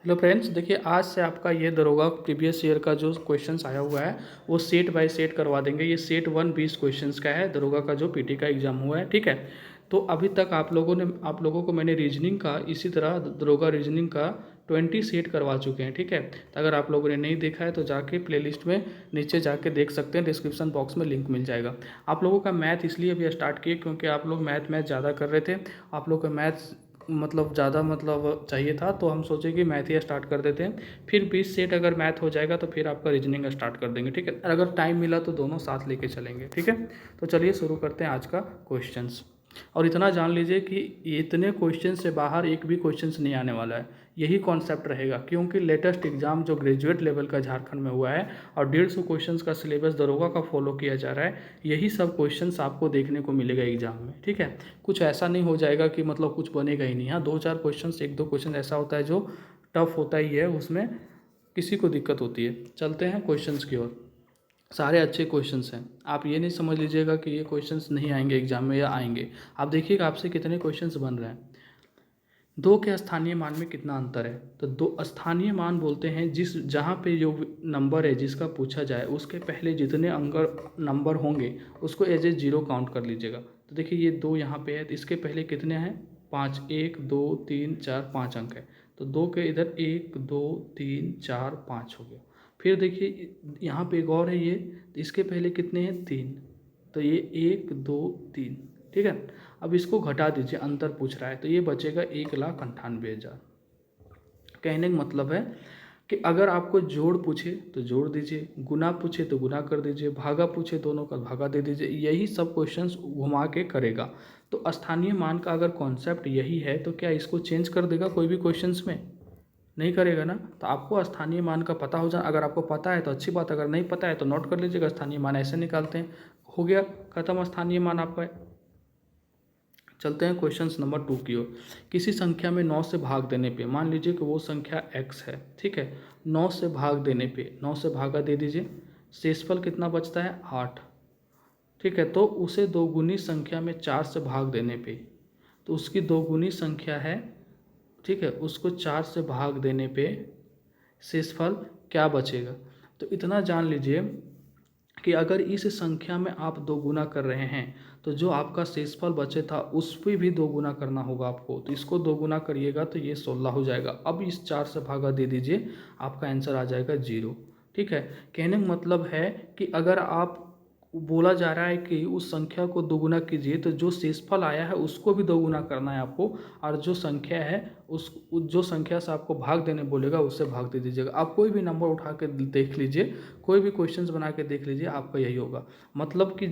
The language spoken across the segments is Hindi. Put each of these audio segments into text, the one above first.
हेलो फ्रेंड्स, देखिए आज से आपका ये दरोगा प्रीवियस ईयर का जो क्वेश्चंस आया हुआ है वो सेट बाय सेट करवा देंगे। ये सेट 1 20 क्वेश्चंस का है, दरोगा का जो पीटी का एग्ज़ाम हुआ है। ठीक है, तो अभी तक आप लोगों को मैंने रीजनिंग का इसी तरह दरोगा रीजनिंग का 20 सेट करवा चुके हैं। ठीक है, तो अगर आप लोगों ने नहीं देखा है तो जाके प्लेलिस्ट में नीचे जाके देख सकते हैं, डिस्क्रिप्शन बॉक्स में लिंक मिल जाएगा। आप लोगों का मैथ इसलिए भी स्टार्ट किए क्योंकि आप लोग मैथ ज़्यादा कर रहे थे। आप लोग का मैथ ज़्यादा चाहिए था, तो हम सोचे कि मैथ ही स्टार्ट कर देते हैं। फिर 20 सेट अगर मैथ हो जाएगा तो फिर आपका रीजनिंग स्टार्ट कर देंगे। ठीक है, अगर टाइम मिला तो दोनों साथ लेके चलेंगे। ठीक है, तो चलिए शुरू करते हैं आज का क्वेश्चंस। और इतना जान लीजिए कि इतने क्वेश्चन से बाहर एक भी क्वेश्चंस नहीं आने वाला है। यही कॉन्सेप्ट रहेगा क्योंकि लेटेस्ट एग्जाम जो ग्रेजुएट लेवल का झारखंड में हुआ है और 150 क्वेश्चंस का सिलेबस दरोगा का फॉलो किया जा रहा है, यही सब क्वेश्चंस आपको देखने को मिलेगा एग्जाम में। ठीक है, कुछ ऐसा नहीं हो जाएगा कि कुछ बनेगा ही नहीं। हाँ, 2-4 क्वेश्चंस, 1-2 क्वेश्चन ऐसा होता है जो टफ होता ही है, उसमें किसी को दिक्कत होती है। चलते हैं क्वेश्चंस की ओर। सारे अच्छे क्वेश्चंस हैं, आप ये नहीं समझ लीजिएगा कि ये क्वेश्चंस नहीं आएंगे एग्जाम में, या आएंगे। आप देखिएगा आपसे कितने क्वेश्चंस बन रहे हैं। दो के स्थानीय मान में कितना अंतर है? तो दो स्थानीय मान बोलते हैं जिस जहाँ पे जो नंबर है जिसका पूछा जाए उसके पहले जितने नंबर होंगे उसको एज ए जीरो काउंट कर लीजिएगा। तो देखिए ये दो यहाँ पे है, तो इसके पहले कितने हैं? 5, 1 2 3 4 5 अंक है। तो दो के इधर 1 2 3 4 5 हो गया। फिर देखिए यहाँ पे एक और है ये, तो इसके पहले कितने हैं? 3। तो ये 1 2 3। ठीक है, अब इसको घटा दीजिए, अंतर पूछ रहा है, तो ये बचेगा 1,98,000। कहने का मतलब है कि अगर आपको जोड़ पूछे तो जोड़ दीजिए, गुना पूछे तो गुना कर दीजिए, भागा पूछे दोनों का भागा दे दीजिए। यही सब क्वेश्चंस घुमा के करेगा। तो स्थानीय मान का अगर कॉन्सेप्ट यही है तो क्या इसको चेंज कर देगा कोई भी क्वेश्चंस में? नहीं करेगा ना। तो आपको स्थानीय मान का पता हो जाए, अगर आपको पता है तो अच्छी बात, अगर नहीं पता है तो नोट कर लीजिएगा स्थानीय मान ऐसे निकालते हैं। हो गया खत्म स्थानीय मान आपका। चलते हैं क्वेश्चन नंबर 2 की ओर। किसी संख्या में 9 से भाग देने पे, मान लीजिए कि वो संख्या x है। ठीक है, 9 से भाग देने पे 9 से भागा दे दीजिए, शेषफल कितना बचता है? 8। ठीक है, तो उसे दोगुनी संख्या में 4 से भाग देने पे, तो उसकी दोगुनी संख्या है। ठीक है, उसको 4 से भाग देने पे शेषफल क्या बचेगा? तो इतना जान लीजिए कि अगर इस संख्या में आप दो गुना कर रहे हैं तो जो आपका शेषफल बचे था उस पर भी दो गुना करना होगा आपको। तो इसको दो गुना करिएगा तो ये 16 हो जाएगा। अब इस 4 से भागा दे दीजिए, आपका आंसर आ जाएगा 0। ठीक है, कहने का मतलब है कि अगर आप बोला जा रहा है कि उस संख्या को दोगुना कीजिए तो जो शेषफल आया है उसको भी दोगुना करना है आपको, और जो संख्या है जो संख्या से आपको भाग देने बोलेगा उससे भाग दे दीजिएगा। आप कोई भी नंबर उठा के देख लीजिए, कोई भी क्वेश्चंस बना के देख लीजिए, आपका यही होगा। मतलब कि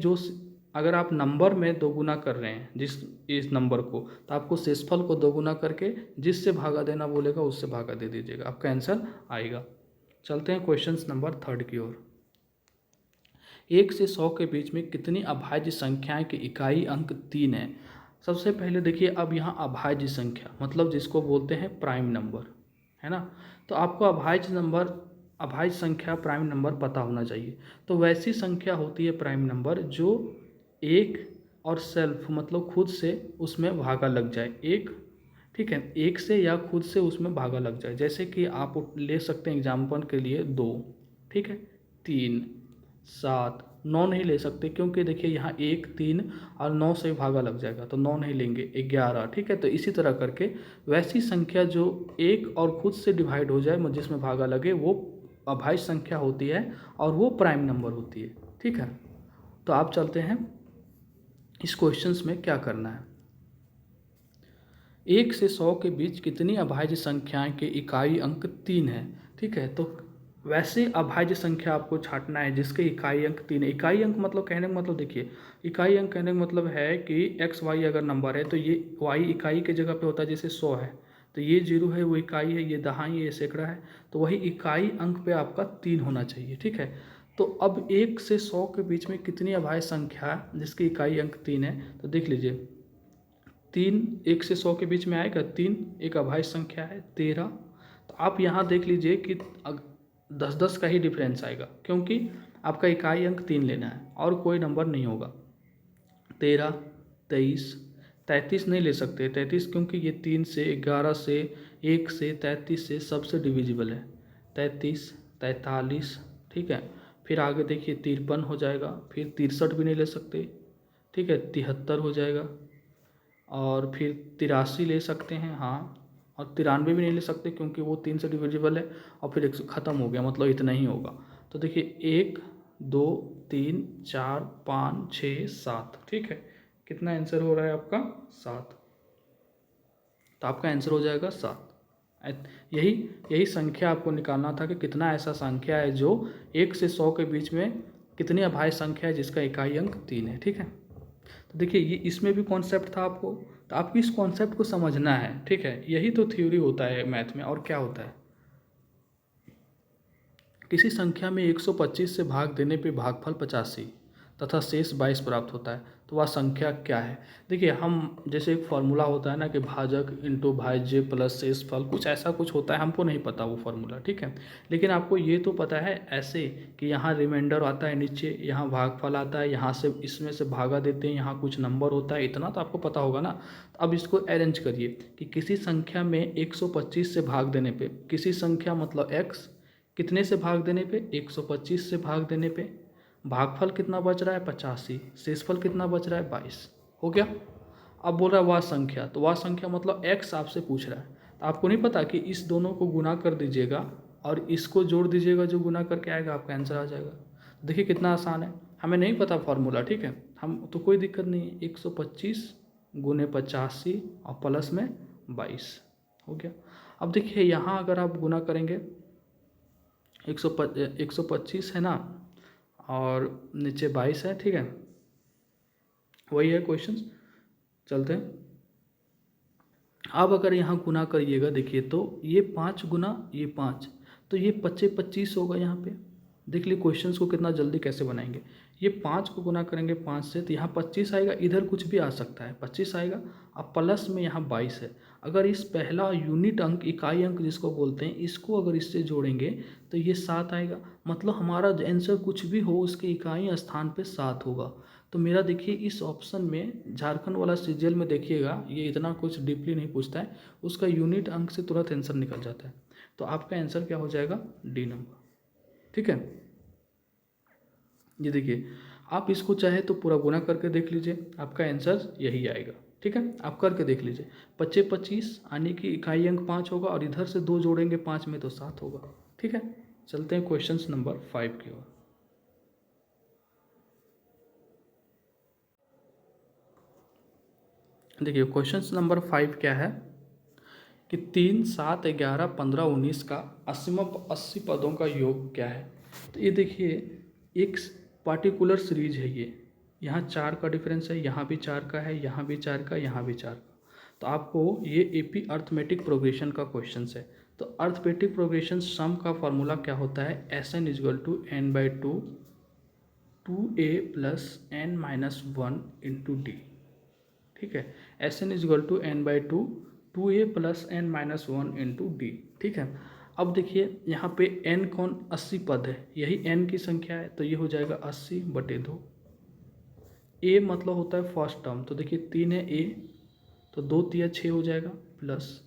अगर आप नंबर में दोगुना कर रहे हैं इस नंबर को, तो आपको शेषफल को दोगुना करके जिससे भागा देना बोलेगा उससे भागा दे दीजिएगा, आपका आंसर आएगा। चलते हैं क्वेश्चन नंबर 3 की ओर। 1 से 100 के बीच में कितनी अभाज्य संख्याएं की इकाई अंक 3 है? सबसे पहले देखिए, अब यहाँ अभाज्य संख्या मतलब जिसको बोलते हैं प्राइम नंबर, है ना। तो आपको अभाज्य संख्या प्राइम नंबर पता होना चाहिए। तो वैसी संख्या होती है प्राइम नंबर जो एक और सेल्फ मतलब खुद से उसमें भागा लग जाए। एक, ठीक है, एक से या खुद से उसमें भागा लग जाए। जैसे कि आप ले सकते हैं एग्जाम्पल के लिए 2, ठीक है, 3, 7, 9 नहीं ले सकते क्योंकि देखिए यहाँ 1, 3 और 9 से भागा लग जाएगा, तो 9 नहीं लेंगे, 11। ठीक है, तो इसी तरह करके वैसी संख्या जो एक और खुद से डिवाइड हो जाए जिसमें भागा लगे वो अभाज्य संख्या होती है और वो प्राइम नंबर होती है। ठीक है, तो आप चलते हैं इस क्वेश्चंस में क्या करना है। 1 से 100 के बीच कितनी अभाज्य संख्याएं के इकाई अंक 3 है? ठीक है, तो वैसे अभाज्य संख्या आपको छांटना है जिसके इकाई अंक 3 है। इकाई अंक मतलब कहने का मतलब देखिए, इकाई अंक कहने का मतलब है कि एक्स वाई अगर नंबर है तो ये वाई इकाई के जगह पे होता है। जैसे 100 है तो ये 0 है, वो इकाई है, ये दहाई है, ये सैकड़ा है, तो वही इकाई अंक पे आपका 3 होना चाहिए। ठीक है, तो अब 1 से 100 के बीच में कितनी अभाज्य संख्या जिसकी इकाई अंक 3 है? तो देख लीजिए, 3 1 से 100 के बीच में आएगा। 3 एक अभाज्य संख्या है, 13। तो आप यहाँ देख लीजिए कि 10-10 का ही डिफरेंस आएगा क्योंकि आपका इकाई अंक 3 लेना है और कोई नंबर नहीं होगा। 13, 23, 33 नहीं ले सकते 33, क्योंकि ये 3 से 11 से 1 से 33 से सबसे डिविजिबल है। 33, 43, ठीक है। फिर आगे देखिए 53 हो जाएगा, फिर 63 भी नहीं ले सकते, ठीक है। 73 हो जाएगा, और फिर 83 ले सकते हैं, हाँ। और 93 भी नहीं ले सकते क्योंकि वो 3 से डिविजिबल है। और फिर 100 ख़त्म हो गया, मतलब इतना ही होगा। तो देखिए 1, 2, 3, 4, 5, 6, 7, ठीक है। कितना आंसर हो रहा है आपका? 7। तो आपका आंसर हो जाएगा 7। यही यही संख्या आपको निकालना था कि कितना ऐसा संख्या है जो 1 से 100 के बीच में कितनी अभाज्य संख्या है जिसका इकाई अंक 3 है, ठीक है। तो देखिए ये इसमें भी कॉन्सेप्ट था आपको, तो आपको इस कॉन्सेप्ट को समझना है, ठीक है। यही तो थ्योरी होता है मैथ में, और क्या होता है। किसी संख्या में 125 से भाग देने पे भागफल 85 तथा शेष 22 प्राप्त होता है, तो वह संख्या क्या है। देखिए हम जैसे एक फार्मूला होता है ना कि भाजक इंटू भाज्य प्लस शेषफल, कुछ ऐसा कुछ होता है, हमको नहीं पता वो फार्मूला, ठीक है। लेकिन आपको ये तो पता है ऐसे कि यहाँ रिमाइंडर आता है नीचे, यहाँ भागफल आता है, यहाँ से इसमें से भागा देते हैं, यहाँ कुछ नंबर होता है, इतना तो आपको पता होगा ना। तो अब इसको अरेंज करिए कि किसी संख्या में 125 से भाग देने पे, किसी संख्या मतलब x कितने से भाग देने पे, 125 से भाग देने पे भागफल कितना बच रहा है 85, शेषफल कितना बच रहा है 22, हो गया। अब बोल रहा है वह संख्या, तो वह संख्या मतलब x आपसे पूछ रहा है। तो आपको नहीं पता कि इस दोनों को गुना कर दीजिएगा और इसको जोड़ दीजिएगा, जो गुना करके आएगा आपका आंसर आ जाएगा। देखिए कितना आसान है, हमें नहीं पता फॉर्मूला, ठीक है। हम तो कोई दिक्कत नहीं है, 125 गुने 85 और प्लस में 22 हो गया। अब देखिए यहाँ अगर आप गुना करेंगे 125 है ना, और नीचे 22 है, ठीक है। वही है क्वेश्चन, चलते हैं। अब अगर यहाँ गुना करिएगा, देखिए तो ये 5 गुना ये 5, तो ये 25 होगा यहाँ पे। देख लीजिए क्वेश्चंस को कितना जल्दी कैसे बनाएंगे। ये 5 को गुना करेंगे 5 से, तो यहाँ 25 आएगा, इधर कुछ भी आ सकता है, 25 आएगा। अब प्लस में यहाँ 22 है। अगर इस पहला यूनिट अंक, इकाई अंक जिसको बोलते हैं, इसको अगर इससे जोड़ेंगे तो ये 7 आएगा। मतलब हमारा आंसर कुछ भी हो उसके इकाई स्थान पे 7 होगा। तो मेरा देखिए इस ऑप्शन में झारखंड वाला सीजीएल में देखिएगा, ये इतना कुछ डीपली नहीं पूछता है, उसका यूनिट अंक से तुरंत आंसर निकल जाता है। तो आपका आंसर क्या हो जाएगा? डी नंबर, ठीक है। ये देखिए आप इसको चाहे तो पूरा गुना करके देख लीजिए, आपका आंसर यही आएगा, ठीक है। आप करके देख लीजिए, 25 आने की इकाई अंक 5 होगा, और इधर से 2 जोड़ेंगे 5 में तो 7 होगा, ठीक है। चलते हैं क्वेश्चन नंबर 5 की ओर। देखिए क्वेश्चन नंबर 5 क्या है कि 3, 7, 11, 15, 19 का 80 पदों का योग क्या है। तो ये देखिए एक पार्टिकुलर सीरीज है ये, यहाँ 4 का डिफरेंस है, यहाँ भी 4 का है, यहाँ भी 4 का, यहाँ भी 4 का। तो आपको ये एपी अर्थमेटिक प्रोग्रेशन का क्वेश्चन है। तो अर्थमेटिक प्रोग्रेशन सम का फॉर्मूला क्या होता है, Sn = n/2 2a + n-1 × d, ठीक है। Sn = n/2 2a + n-1 × d, ठीक है। अब देखिए यहाँ पे n कौन 80 पद है, यही n की संख्या है, तो ये हो जाएगा 80/2। a मतलब होता है फर्स्ट टर्म, तो देखिए 3 है a, तो 2 × 6 हो जाएगा, प्लस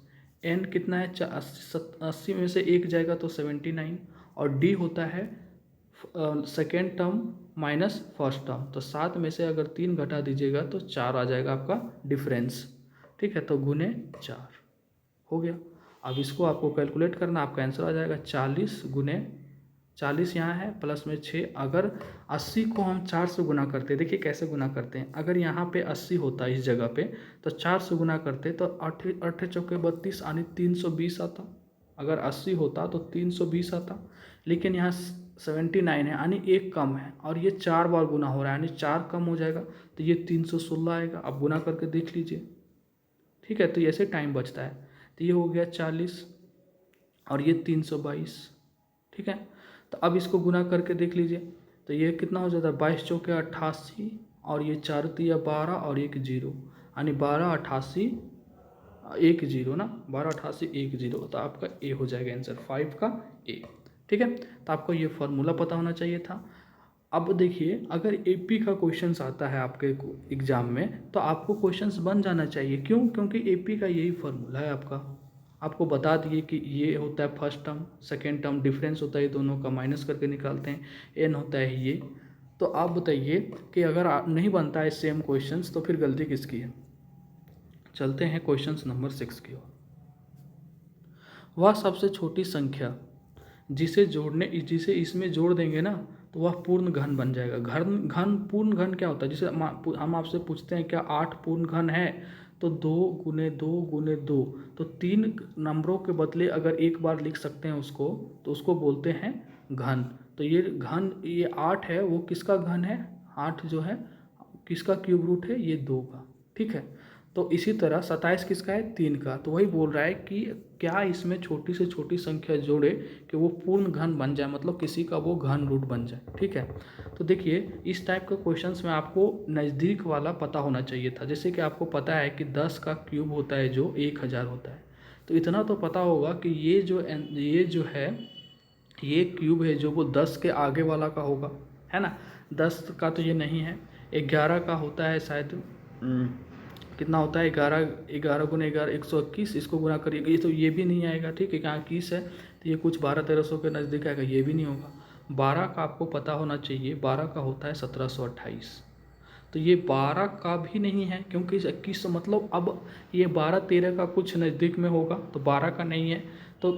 n कितना है 80 में से 1 जाएगा तो 79, और d होता है second term minus first term, तो 7 में से अगर 3 घटा दीजिएगा तो 4 आ जाएगा आपका डिफरेंस, ठीक है। तो गुने 4 हो गया। अब इसको आपको कैलकुलेट करना, आपका आंसर आ जाएगा 40 गुने 40 यहाँ है, प्लस में 6। अगर 80 को हम 4 से गुना करते हैं, देखिए कैसे गुना करते हैं। अगर यहाँ पे 80 होता इस जगह पे, तो 4 से गुना करते तो 8 8 चौके 32 यानी 320 आता। अगर 80 होता तो 320 आता, लेकिन यहाँ 79 है यानी 1 कम है, और ये 4 बार गुना हो रहा है यानी 4 कम हो जाएगा, तो ये 316 आएगा। अब गुना करके देख लीजिए, ठीक है। तो ऐसे टाइम बचता है, तो ये हो गया 40 और ये 322, ठीक है। तो अब इसको गुना करके देख लीजिए, तो ये कितना हो जाता है 22 चौके 88, और ये 4 तिया 12 और 1 0 यानी 12 88 1 0 ना, 12 88 1 0, तो आपका ए हो जाएगा आंसर 5 का ए, ठीक है। तो आपको ये फॉर्मूला पता होना चाहिए था। अब देखिए, अगर एपी का क्वेश्चंस आता है आपके एग्जाम में तो आपको क्वेश्चंस बन जाना चाहिए। क्यों? क्योंकि एपी का यही फॉर्मूला है आपका। आपको बता दिए कि ये होता है first term, second term, difference होता है ये दोनों का, माइनस करके निकालते हैं, एन होता है ये। तो आप बताइए कि अगर नहीं बनता है सेम क्वेश्चंस तो फिर गलती किसकी है। चलते हैं क्वेश्चंस नंबर 6 की ओर। वह सबसे छोटी संख्या जिसे इसमें जोड़ देंगे ना तो वह पूर्ण घन बन जाएगा। घन पूर्ण घन क्या होता है? जैसे हम आपसे पूछते हैं क्या 8 पूर्ण घन है, तो 2 गुने 2 गुने 2, तो 3 नंबरों के बदले अगर एक बार लिख सकते हैं उसको, तो उसको बोलते हैं घन। तो ये घन, ये 8 है, वो किसका घन है? 8 जो है किसका क्यूब रूट है? ये 2 का। ठीक है। तो इसी तरह 27 किसका है? 3 का। तो वही बोल रहा है कि क्या इसमें छोटी से छोटी संख्या जोड़े कि वो पूर्ण घन बन जाए, मतलब किसी का वो घन रूट बन जाए। ठीक है। तो देखिए, इस टाइप के क्वेश्चंस में आपको नज़दीक वाला पता होना चाहिए था। जैसे कि आपको पता है कि 10 का क्यूब होता है जो 1000 होता है, तो इतना तो पता होगा कि ये जो है ये क्यूब है जो वो 10 के आगे वाला का होगा, है ना। 10 का तो ये नहीं है। 11 का होता है शायद, कितना होता है? 11, 11 गुने 11 121, इसको गुना करिए, ये तो ये भी नहीं आएगा। ठीक है, यहाँ 21 है तो ये कुछ 1200-1300 के नज़दीक आएगा, ये भी नहीं होगा। 12 का आपको पता होना चाहिए, 12 का होता है 1728, तो ये 12 का भी नहीं है क्योंकि 21, मतलब अब ये 12-13 का कुछ नज़दीक में होगा, तो 12 का नहीं है। तो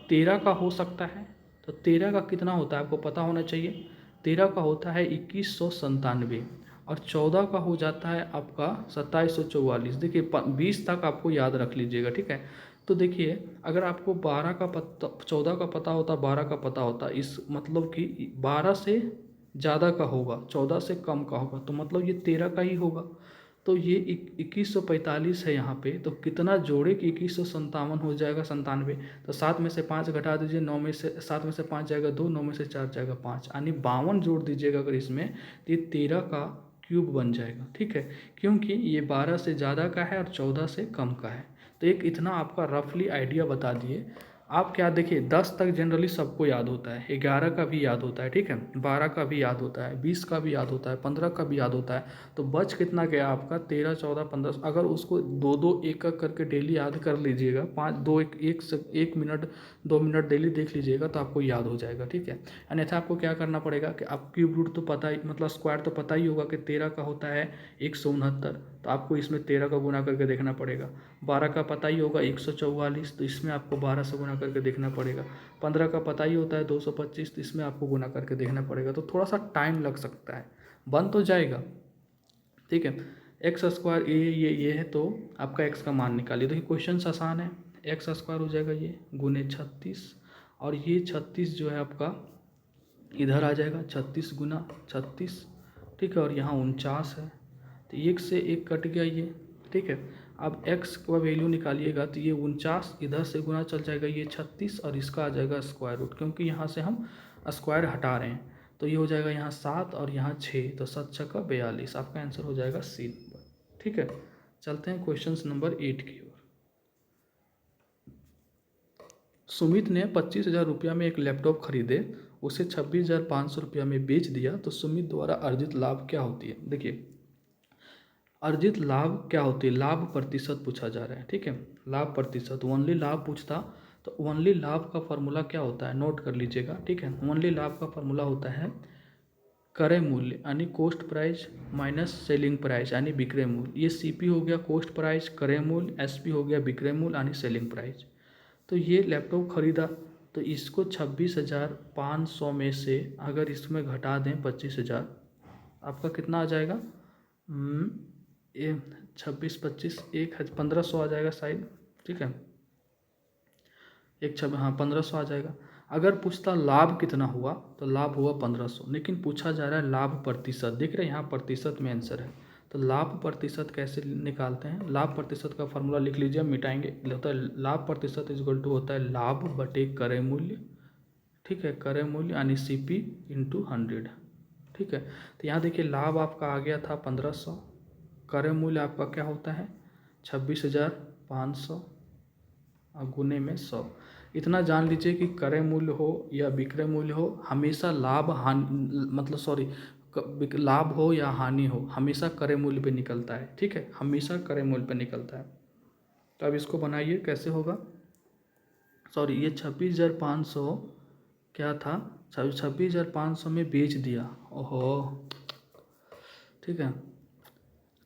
13 का हो सकता है, तो 13 का कितना होता है आपको पता होना चाहिए। 13 का होता है 2197, और 14 का हो जाता है आपका 2744। देखिए 20 तक आपको याद रख लीजिएगा। ठीक है। तो देखिए, अगर आपको 12 का पता, 14 का पता होता, 12 का पता होता, इस मतलब कि 12 से ज़्यादा का होगा, 14 से कम का होगा, तो मतलब ये 13 का ही होगा। तो ये 2145 है यहाँ पे, तो कितना जोड़े कि 2157 हो जाएगा, 97। तो 7 में से 5 घटा दीजिए, 9 में से 7 में से 5 जाएगा 2, 9 में से 4 जाएगा 5, यानी 52 जोड़ दीजिएगा अगर इसमें, तो ये 13 का क्यूब बन जाएगा। ठीक है, क्योंकि ये 12 से ज़्यादा का है और 14 से कम का है। तो एक इतना आपका रफली आइडिया बता दिए आप। क्या देखिए, 10 तक जनरली सबको याद होता है, 11 का भी याद होता है, ठीक है, 12 का भी याद होता है, 20 का भी याद होता है, 15 का भी याद होता है। तो बच कितना गया आपका? 13, 14, 15। अगर उसको 2-2, 1-1 करके डेली याद कर लीजिएगा, 5, 2, 1 मिनट 2 मिनट डेली देख लीजिएगा तो आपको याद हो जाएगा। ठीक है। अन्यथा आपको क्या करना पड़ेगा कि आप क्यूब रूट तो पता ही, मतलब स्क्वायर तो पता ही होगा कि 13 का होता है 169, तो आपको इसमें 13 का गुना करके देखना पड़ेगा। 12 का पता ही होगा 144, तो इसमें आपको 12 से गुना करके देखना पड़ेगा। 15 का पता ही होता है 225, तो इसमें आपको गुना करके देखना पड़ेगा। तो थोड़ा सा टाइम लग सकता है, बन तो जाएगा। ठीक है। एक्स स्क्वायर ये है, तो आपका एक्स का मान निकालिए। देखिए क्वेश्चन आसान है। एक्स स्क्वायर हो जाएगा ये गुने 36, और ये 36 जो है आपका इधर आ जाएगा, 36 गुना 36। ठीक है, और यहाँ 49 है, तो 1 से 1 कट गया ये। ठीक है। अब x का वैल्यू निकालिएगा तो ये 49 इधर से गुना चल जाएगा, ये 36, और इसका आ जाएगा स्क्वायर रूट, क्योंकि यहाँ से हम स्क्वायर हटा रहे हैं। तो ये हो जाएगा यहाँ 7 और यहाँ 6, तो 7 छक्का 42, आपका आंसर हो जाएगा सी नंबर। ठीक है। चलते हैं क्वेश्चन नंबर 8 की ओर। सुमित ने 25,000 रुपया में एक लैपटॉप खरीदे, उसे 26,500 रुपया में बेच दिया, तो सुमित द्वारा अर्जित लाभ क्या होती है? देखिए, अर्जित लाभ क्या होती है? लाभ प्रतिशत पूछा जा रहा है। ठीक है, लाभ प्रतिशत। ओनली लाभ पूछता तो ओनली लाभ का फॉर्मूला क्या होता है, नोट कर लीजिएगा। ठीक है, ओनली लाभ का फॉर्मूला होता है क्रय मूल्य यानी coast price minus selling price यानी विक्रय मूल्य। ये सीपी हो गया कोस्ट प्राइस, क्रय मूल्य, एसपी हो गया विक्रय मूल्य यानी सेलिंग प्राइस। तो ये लैपटॉप खरीदा, तो इसको 26,500 में से अगर इसमें घटा दें 25,000, आपका कितना आ जाएगा? ये 26, 25, 1,1500 आ जाएगा शायद। ठीक है, 1500 आ जाएगा। अगर पूछता लाभ कितना हुआ तो लाभ हुआ 1500, लेकिन पूछा जा रहा है लाभ प्रतिशत। देख रहे हैं यहाँ प्रतिशत में आंसर है, तो लाभ प्रतिशत कैसे निकालते हैं? लाभ प्रतिशत का फॉर्मूला लिख लीजिए, हम मिटाएंगे। होता है लाभ प्रतिशत इक्वल टू होता है लाभ बटे क्रय मूल्य। ठीक है, क्रय मूल्य यानी CP × 100। ठीक है, तो यहाँ देखिए लाभ आपका आ गया था 1500, क्रय मूल्य आपका क्या होता है 26,500, और गुने में 100। इतना जान लीजिए कि क्रय मूल्य हो या विक्रय मूल्य हो, हमेशा लाभ हानि मतलब सॉरी लाभ हो या हानि हो, हमेशा क्रय मूल्य पे निकलता है। ठीक है, हमेशा क्रय मूल्य पे निकलता है। तो अब इसको बनाइए, कैसे होगा। सॉरी, ये 26,500 क्या था, 26,500 में बेच दिया। ओहो, ठीक है,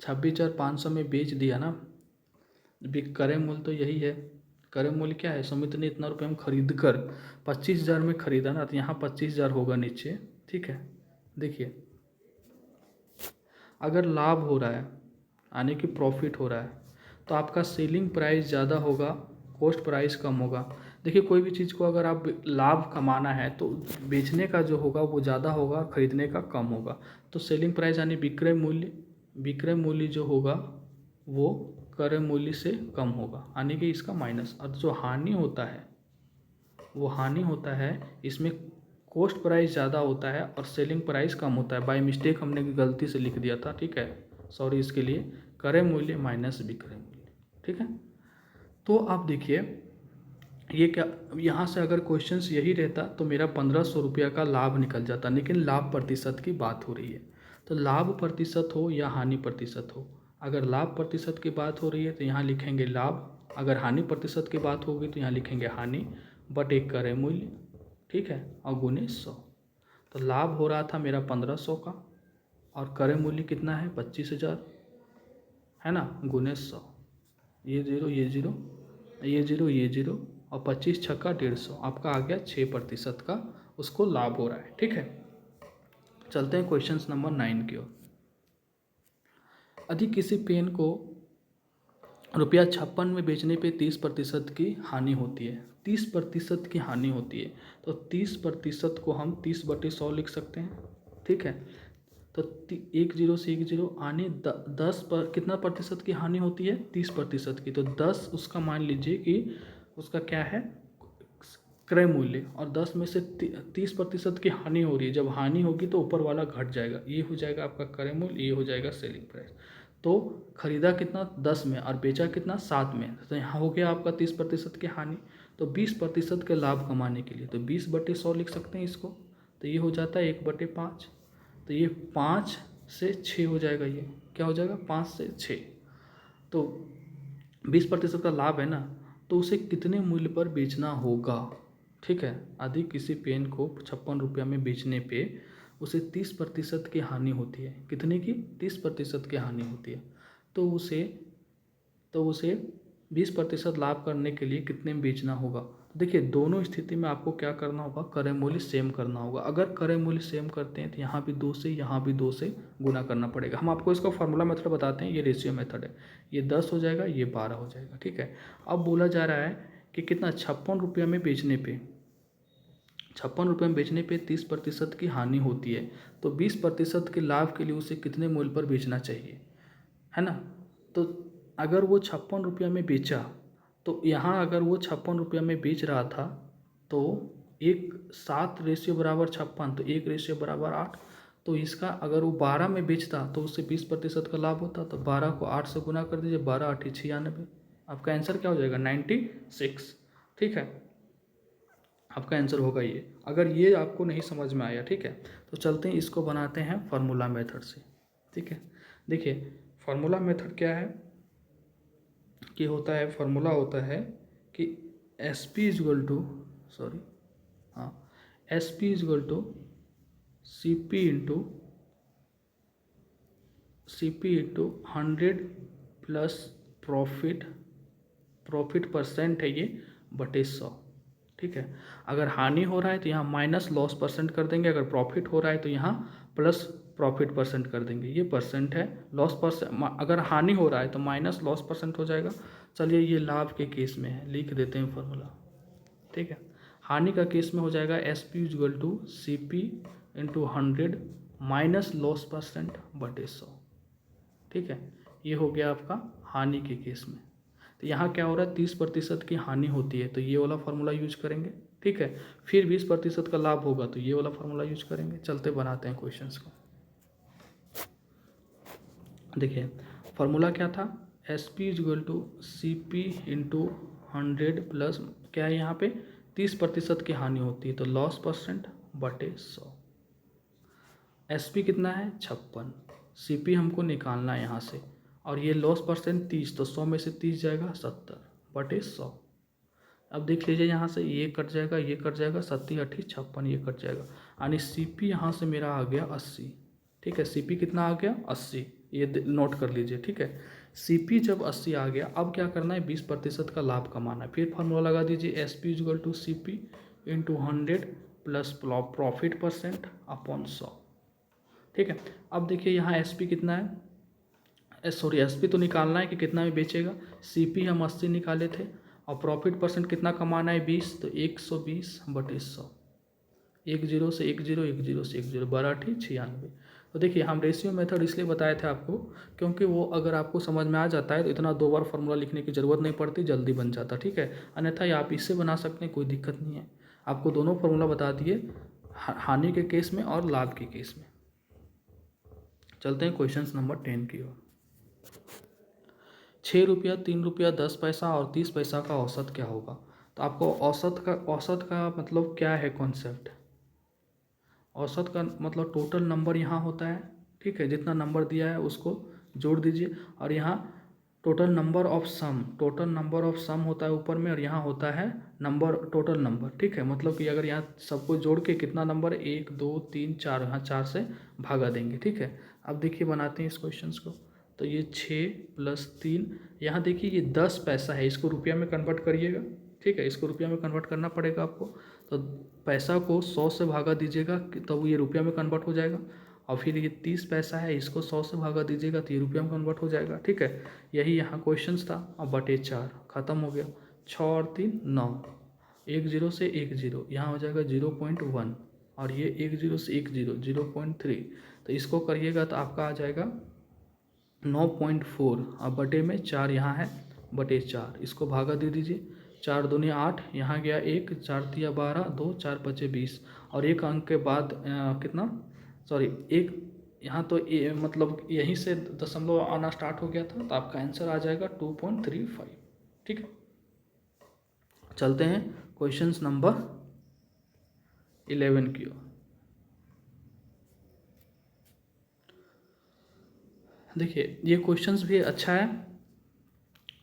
26,500 में बेच दिया ना। क्रय मूल्य तो यही है। क्रय मूल्य क्या है, सुमित ने इतना रुपये में खरीद कर 25,000 में खरीदा ना, तो यहाँ 25,000 होगा नीचे। ठीक है, देखिए अगर लाभ हो रहा है यानी कि प्रॉफिट हो रहा है तो आपका सेलिंग प्राइस ज़्यादा होगा, कॉस्ट प्राइस कम होगा। देखिए कोई भी चीज़ को अगर आप लाभ कमाना है तो बेचने का जो होगा वो ज़्यादा होगा, खरीदने का कम होगा। तो सेलिंग प्राइस यानी विक्रय मूल्य जो होगा वो क्रय मूल्य से कम होगा, यानी कि इसका माइनस। और जो हानि होता है वो हानि होता है, इसमें कॉस्ट प्राइस ज़्यादा होता है और सेलिंग प्राइस कम होता है। बाय मिस्टेक हमने गलती से लिख दिया था, ठीक है, सॉरी इसके लिए। क्रय मूल्य माइनस विक्रय मूल्य, ठीक है। तो आप देखिए ये क्या, यहाँ से अगर क्वेश्चंस यही रहता तो मेरा 1,500 रुपया का लाभ निकल जाता, लेकिन लाभ प्रतिशत की बात हो रही है। तो लाभ प्रतिशत हो या हानि प्रतिशत हो, अगर लाभ प्रतिशत की बात हो रही है तो यहाँ लिखेंगे लाभ, अगर हानि प्रतिशत की बात होगी तो यहाँ लिखेंगे हानि बटे क्रय मूल्य, ठीक है, और गुने 100। तो लाभ हो रहा था मेरा 1,500 का और क्रय मूल्य कितना है 25,000, है ना, गुने 100। ये जीरो ये जीरो ये जीरो ये जीरो और 25 छक्का 150, आपका आ गया 6% का उसको लाभ हो रहा है। ठीक है, चलते हैं क्वेश्चन नंबर 9 की ओर। यदि किसी पेन को ₹56 में बेचने पे 30% की हानि होती है, 30% की हानि होती है, तो 30% को हम 30/100 लिख सकते हैं। ठीक है, तो 10 से 10 आने 10 पर कितना प्रतिशत की हानि होती है, 30% की। तो 10 उसका मान लीजिए कि उसका क्या है क्रय मूल्य, और 10 में से 30% की हानि हो रही है। जब हानि होगी तो ऊपर वाला घट जाएगा, ये हो जाएगा आपका क्रय मूल्य, ये हो जाएगा सेलिंग प्राइस। तो खरीदा कितना 10 में और बेचा कितना 7 में, तो यहाँ हो गया आपका 30% की हानि। तो 20% के लाभ कमाने के लिए तो 20/100 लिख सकते हैं इसको। तो ये हो जाता है 1/5। तो ये 5 से 6 हो जाएगा, ये क्या हो जाएगा 5 से 6। तो 20% का लाभ है ना, तो उसे कितने मूल्य पर बेचना होगा। ठीक है, यदि किसी पेन को 56 रुपया में बेचने पे उसे 30% की हानि होती है, कितने की 30% की हानि होती है, तो उसे 20% लाभ करने के लिए कितने में बेचना होगा। देखिए दोनों स्थिति में आपको क्या करना होगा, क्रय मूल्य सेम करना होगा। अगर क्रय मूल्य सेम करते हैं तो यहाँ भी 2 से यहाँ भी 2 से गुना करना पड़ेगा। हम आपको इसका फार्मूला मेथड बताते हैं, ये रेशियो मेथड है। ये 10 हो जाएगा, ये 12 हो जाएगा। ठीक है, अब बोला जा रहा है कि कितना 56 रुपया में बेचने पे 30% की हानि होती है, तो 20% के लाभ के लिए उसे कितने मूल्य पर बेचना चाहिए, है ना। तो अगर वो 56 रुपया में बेचा, तो यहाँ अगर वो 56 रुपया में बेच रहा था तो 7:56, तो 1:8। तो इसका अगर वो 12 में बेचता तो उससे 20% का लाभ होता। तो 12 को 8 से गुना कर दीजिए, 12 8 96, आपका आंसर क्या हो जाएगा 96। ठीक है, आपका आंसर होगा ये। अगर ये आपको नहीं समझ में आया, ठीक है, तो चलते हैं इसको बनाते हैं फार्मूला मेथड से। ठीक है, देखिए फार्मूला मेथड क्या है कि होता है, फार्मूला होता है कि SP is equal to SP is equal to CP into 100 plus profit percent है ये बटे 100। ठीक है, अगर हानि हो रहा है तो यहाँ माइनस लॉस परसेंट कर देंगे, अगर प्रॉफिट हो रहा है तो यहाँ प्लस प्रॉफिट परसेंट कर देंगे। ये परसेंट है, लॉस परसेंट अगर हानि हो रहा है तो माइनस लॉस परसेंट हो जाएगा। चलिए ये लाभ के केस में है, लिख देते हैं फॉर्मूला। ठीक है, हानि का केस में हो जाएगा SP is equal to CP into 100 minus loss percent बटे 100। ठीक है, ये हो गया आपका हानि के केस में। तो यहाँ क्या हो रहा है 30% की हानि होती है तो ये वाला फार्मूला यूज करेंगे। ठीक है, फिर 20% का लाभ होगा तो ये वाला फार्मूला यूज करेंगे। चलते बनाते हैं क्वेश्चंस को। देखिए फार्मूला क्या था, SP is equal to CP into 100 plus क्या है यहाँ पे 30% की हानि होती है तो लॉस परसेंट बटे 100। एसपी कितना है 56, सीपी हमको निकालना है यहाँ से, और ये लॉस परसेंट 30 तो 100 में से 30 जाएगा 70 बटे 100। अब देख लीजिए यहाँ से ये कट जाएगा, ये कट जाएगा, 70 80 56, ये कट जाएगा, यानी सीपी यहाँ से मेरा आ गया 80। ठीक है, सीपी कितना आ गया 80, ये नोट कर लीजिए। ठीक है, सीपी जब 80 आ गया, अब क्या करना है 20% का लाभ कमाना है। फिर फॉर्मूला लगा दीजिए, SP equal to CP into 100 plus profit percent upon 100। ठीक है, अब देखिए यहाँ एसपी कितना है, सॉरी एसपी तो निकालना है कि कितना में बेचेगा। सीपी हम 80 निकाले थे, और प्रॉफिट परसेंट कितना कमाना है 20, तो 120 बटे 100। 10 से 10, 10 से 10, 12 96। तो देखिए हम रेशियो मेथड इसलिए बताए थे आपको, क्योंकि वो अगर आपको समझ में आ जाता है तो इतना 2 बार फार्मूला लिखने की ज़रूरत नहीं पड़ती, जल्दी बन जाता। ठीक है, अन्यथा आप इससे बना सकते हैं, कोई दिक्कत नहीं है। आपको दोनों फार्मूला बता दिए, हानि के केस में और लाभ के केस में। चलते हैं क्वेश्चन नंबर 10 की ओर। 6 रुपया, 3 रुपया, 10 पैसा और 30 पैसा का औसत क्या होगा। तो आपको औसत का मतलब क्या है कॉन्सेप्ट। औसत का मतलब टोटल नंबर यहाँ होता है। ठीक है, जितना नंबर दिया है उसको जोड़ दीजिए, और यहाँ टोटल नंबर ऑफ सम होता है ऊपर में, और यहाँ होता है नंबर, टोटल नंबर। ठीक है, मतलब कि अगर यहाँ सबको जोड़ के कितना नंबर 1 2 3 4, यहाँ 4 से भागा देंगे। ठीक है, अब देखिए बनाते हैं इस क्वेश्चन को। तो ये 6 प्लस 3, यहाँ देखिए ये 10 पैसा है, इसको रुपया में कन्वर्ट करिएगा। ठीक है, इसको रुपया में कन्वर्ट करना पड़ेगा आपको। तो पैसा को 100 से भागा दीजिएगा तब ये रुपया में कन्वर्ट हो जाएगा, और फिर ये 30 पैसा है, इसको 100 से भागा दीजिएगा तो ये रुपया में कन्वर्ट हो जाएगा। ठीक है, यही यहाँ क्वेश्चन था। अब बटे 4 खत्म हो गया, 6 और 3 9, 10 से 10, यहाँ हो जाएगा 0.1, और ये 10 से 10 0.3, तो इसको करिएगा तो आपका आ जाएगा 9.4, अब बटे में 4 यहाँ है बटे 4, इसको भागा दे दीजिए। 4 दूनी 8, यहाँ गया 1, 4 तिया 12, 2 4 5 20, और एक अंक के बाद कितना, सॉरी एक यहाँ तो मतलब यहीं से दशमलव आना स्टार्ट हो गया था, तो आपका आंसर आ जाएगा 2.35। ठीक है, चलते हैं क्वेश्चन नंबर 11 की ओर। देखिए ये क्वेश्चंस भी अच्छा है।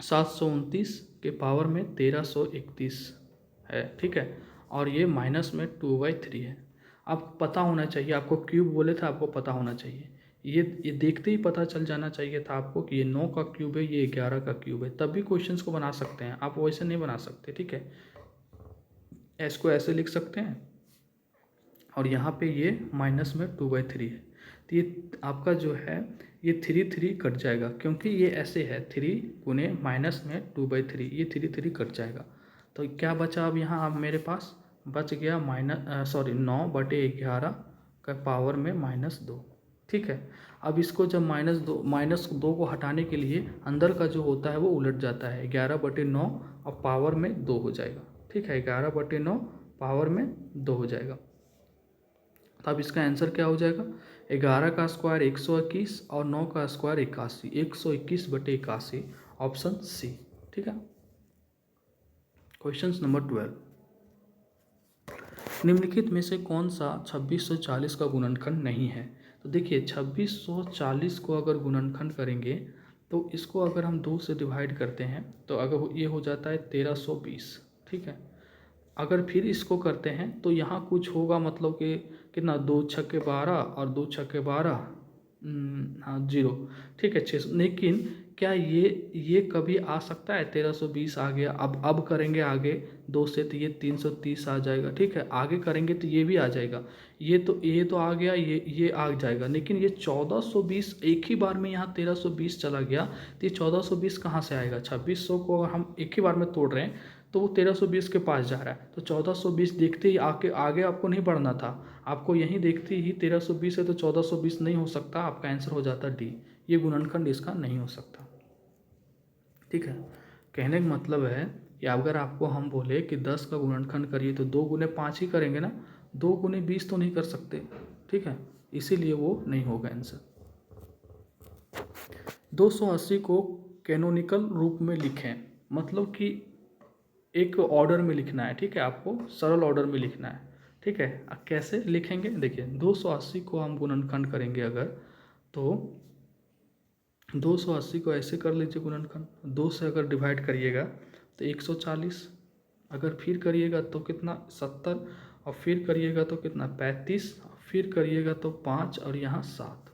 729 के पावर में 1331 है। ठीक है, और ये माइनस में 2/3 है। आपको पता होना चाहिए, आपको क्यूब बोले थे, आपको पता होना चाहिए। ये देखते ही पता चल जाना चाहिए था आपको कि ये 9 का क्यूब है, ये 11 का क्यूब है, तब भी क्वेश्चंस को बना सकते हैं आप, वैसे नहीं बना सकते। ठीक है, इसको ऐसे लिख सकते हैं, और यहाँ पे ये माइनस में 2/3 है, तो ये आपका जो है ये 3 कट जाएगा, क्योंकि ये ऐसे है 3 गुने माइनस में 2/3, ये 3 कट जाएगा। तो क्या बचा अब यहाँ, अब मेरे पास बच गया 9/11 का पावर में -2। ठीक है, अब इसको जब -2 को हटाने के लिए अंदर का जो होता है वो उलट जाता है, 11/9 और पावर में 2 हो जाएगा। ठीक है, 11/9 पावर में 2 हो जाएगा। तो अब इसका आंसर क्या हो जाएगा, 11 का स्क्वायर 121 और 9 का स्क्वायर 81, 121/81, ऑप्शन सी। ठीक है, क्वेश्चन नंबर 12। निम्नलिखित में से कौन सा 2640 का गुणनखंड नहीं है। तो देखिए 2640 को अगर गुणनखंड करेंगे तो इसको अगर हम 2 से डिवाइड करते हैं तो अगर ये हो जाता है 1320। ठीक है, अगर फिर इसको करते हैं तो यहाँ कुछ होगा, मतलब कि कितना 2 छक्के 12 और 2 छक्के 12, हाँ 0। ठीक है, 600। लेकिन क्या ये कभी आ सकता है 1320 आ गया, अब करेंगे आगे 2 से तो ये 330 आ जाएगा। ठीक है, आगे करेंगे तो ये भी आ जाएगा, ये तो आ गया, ये आ जाएगा, लेकिन ये 1420 एक ही बार में यहाँ 1320 चला गया, तो ये 1420 कहाँ से आएगा। 2600 को अगर हम एक ही बार में तोड़ रहे हैं तो वो 1320 के पास जा रहा है, तो 1420 देखते ही आगे आपको नहीं बढ़ना था, आपको यहीं देखते ही 1320 है तो 1420 नहीं हो सकता, आपका आंसर हो जाता डी, ये गुणनखंड इसका नहीं हो सकता। ठीक है, कहने का मतलब है कि अगर आपको हम बोले कि 10 का गुणनखंड करिए तो 2 गुने 5 ही करेंगे ना, 2 गुने 20 तो नहीं कर सकते। ठीक है, इसीलिए वो नहीं होगा आंसर। 280 को कैनोनिकल रूप में लिखें, मतलब कि एक ऑर्डर में लिखना है, ठीक है, आपको सरल ऑर्डर में लिखना है, ठीक है। अब कैसे लिखेंगे, देखिए 280 को हम गुणनखंड करेंगे अगर, तो 280 को ऐसे कर लीजिए गुणनखंड, 2 से अगर डिवाइड करिएगा तो 140, अगर फिर करिएगा तो कितना 70, और फिर करिएगा तो कितना 35, फिर करिएगा तो 5 और यहाँ 7,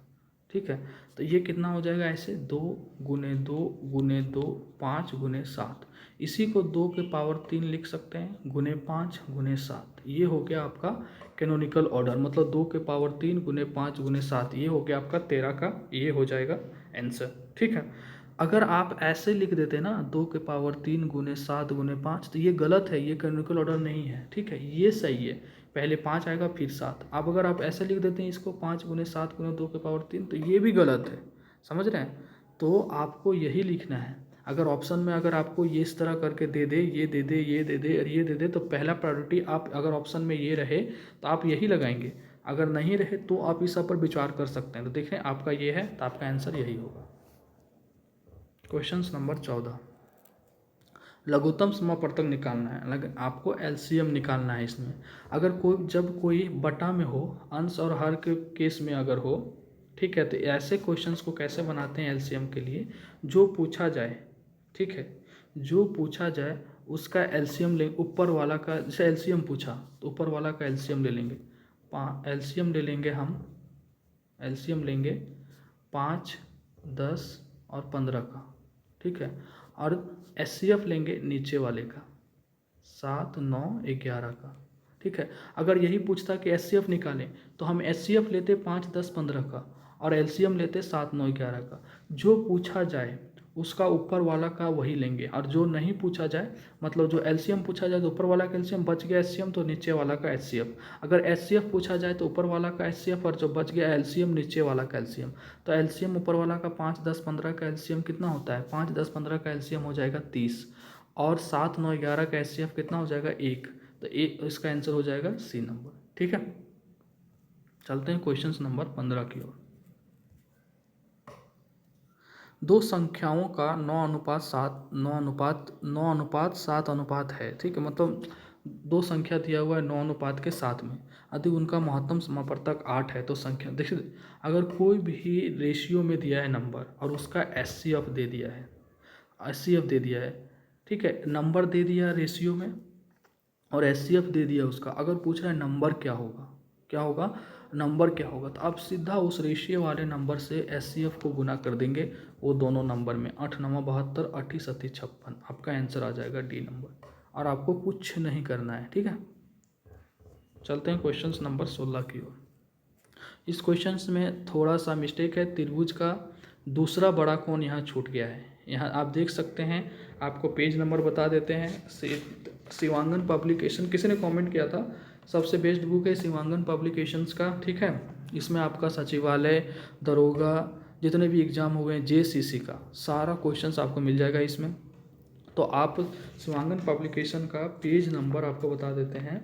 ठीक है। तो ये कितना हो जाएगा ऐसे 2 गुने 2 गुने 2 5 गुने 7, इसी को 2 के पावर 3 लिख सकते हैं, गुने 5 गुने 7, ये हो गया आपका कैनोनिकल ऑर्डर, मतलब 2 के पावर 3 गुने 5 गुने 7, ये हो गया आपका 13 का, ये हो जाएगा आंसर, ठीक है। अगर आप ऐसे लिख देते ना 2 के पावर 3 गुने 7 गुने 5, तो ये गलत है, ये कैनोनिकल ऑर्डर नहीं है, ठीक है, ये सही है, पहले 5 आएगा फिर 7। अब अगर आप ऐसे लिख देते हैं इसको 5 गुने 7 गुने 2 के पावर 3, तो ये भी गलत है, समझ रहे हैं। तो आपको यही लिखना है, अगर ऑप्शन में अगर आपको ये इस तरह करके दे दे, ये दे दे, ये दे दे और ये दे दे, तो पहला प्रायोरिटी आप, अगर ऑप्शन में ये रहे तो आप यही लगाएंगे, अगर नहीं रहे तो आप इस पर विचार कर सकते हैं। तो देखें आपका ये है तो आपका आंसर यही होगा। क्वेश्चन नंबर 14, लघुत्तम समापवर्तक निकालना है, आपको एलसीएम निकालना है इसमें। अगर कोई, जब कोई बटा में हो, अंश और हर के केस में अगर हो, ठीक है, तो ऐसे क्वेश्चंस को कैसे बनाते हैं एलसीएम के लिए, जो पूछा जाए, ठीक है, जो पूछा जाए उसका एलसीएम ले, ऊपर वाला का, जैसे एलसीएम पूछा तो ऊपर वाला का एलसीएम ले लेंगे, एलसीएम ले लेंगे हम, एलसीएम लेंगे 5, 10 और 15 का, ठीक है, और एचसीएफ लेंगे नीचे वाले का 7, 9, 11 का, ठीक है। अगर यही पूछता कि एचसीएफ निकालें तो हम एचसीएफ लेते 5, 10, 15 का और एलसीएम लेते 7, 9, 11 का। जो पूछा जाए उसका ऊपर वाला का वही लेंगे, और जो नहीं पूछा जाए, मतलब जो एलसीएम पूछा जाए तो ऊपर वाला का एलसीएम, बच गया एचसीएम तो नीचे वाला का एचसीएफ। अगर एचसीएफ पूछा जाए तो ऊपर वाला का एचसीएफ, और जो बच गया एलसीएम नीचे वाला का एलसीएम। तो एलसीएम ऊपर वाला का 5, 10, 15 का एलसीएम कितना होता है, 5, 10, 15 का एलसीएम हो जाएगा 30, और 7, 9, 11 का एचसीएफ कितना हो जाएगा 1। तो इसका आंसर हो जाएगा सी नंबर, ठीक है। चलते हैं क्वेश्चन नंबर 15 की ओर। दो संख्याओं का 9:7 है, ठीक है, मतलब दो संख्या दिया हुआ है 9 अनुपात के 7 में, यदि उनका महत्तम समापवर्तक 8 है तो संख्या, देखिए अगर कोई भी रेशियो में दिया है नंबर और उसका एचसीएफ दे दिया है, एचसीएफ दे दिया है, ठीक है, नंबर दे दिया रेशियो में और एचसीएफ दे दिया उसका, अगर पूछ रहा है नंबर क्या होगा, क्या होगा, नंबर क्या होगा, तो आप सीधा उस रेशियो वाले नंबर से एचसीएफ को गुना कर देंगे वो दोनों नंबर में, 8 9 72, 8 7 56, आपका आंसर आ जाएगा डी नंबर, और आपको कुछ नहीं करना है, ठीक है। चलते हैं क्वेश्चन नंबर 16 की ओर। इस क्वेश्चन में थोड़ा सा मिस्टेक है, त्रिभुज का दूसरा बड़ा कोण यहाँ छूट गया है, यहाँ आप देख सकते हैं, आपको पेज नंबर बता देते हैं। शिवांगन पब्लिकेशन, किसी ने कमेंट किया था सबसे बेस्ट बुक है शिवांगन पब्लिकेशंस का, ठीक है। इसमें आपका सचिवालय, दरोगा, जितने भी एग्ज़ाम हुए हैं, जेसीसी का सारा क्वेश्चंस आपको मिल जाएगा इसमें। तो आप शिवांगन पब्लिकेशन का पेज नंबर आपको बता देते हैं,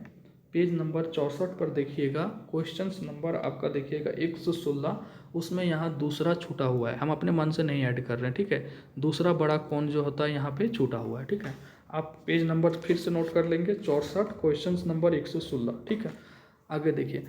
पेज नंबर 64 पर देखिएगा, क्वेश्चंस नंबर आपका देखिएगा 116, उसमें यहाँ दूसरा छूटा हुआ है, हम अपने मन से नहीं ऐड कर रहे हैं, ठीक है, दूसरा बड़ा कोण जो होता है यहाँ पे छूटा हुआ है, ठीक है। आप पेज नंबर फिर से नोट कर लेंगे 64, क्वेश्चन नंबर 116, ठीक है। आगे देखिए,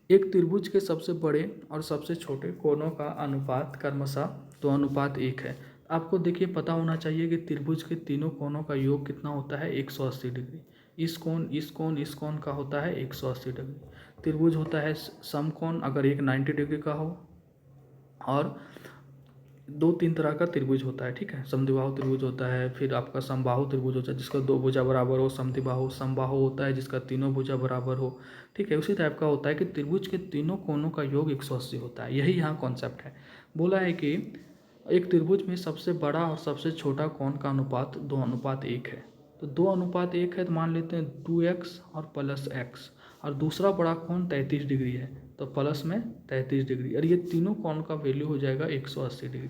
एक त्रिभुज के सबसे बड़े और सबसे छोटे कोणों का अनुपात क्रमशः 2:1 है। आपको देखिए पता होना चाहिए कि त्रिभुज के तीनों कोणों का योग कितना होता है 180 डिग्री, इस कोण, इस कोण, इस कोण का होता है 180 डिग्री। त्रिभुज होता है समकोण अगर एक 90 डिग्री का हो, और 2-3 तरह का त्रिभुज होता है, ठीक है, समद्विबाहु त्रिभुज होता है, फिर आपका समबाहु त्रिभुज होता है जिसका 2 भुजा बराबर हो, समद्विबाहु, समबाहु होता है जिसका तीनों भुजा बराबर हो, ठीक है। उसी टाइप का होता है कि त्रिभुज के तीनों कोणों का योग 180 होता है, यही यहाँ कॉन्सेप्ट है। बोला है कि एक त्रिभुज में सबसे बड़ा और सबसे छोटा कोण का अनुपात 2:1 है, तो 2:1 है तो मान लेते हैं 2x और प्लस x, और दूसरा बड़ा कोण 33 डिग्री है तो प्लस में 33 डिग्री, और ये तीनों कोण का वैल्यू हो जाएगा 180 डिग्री।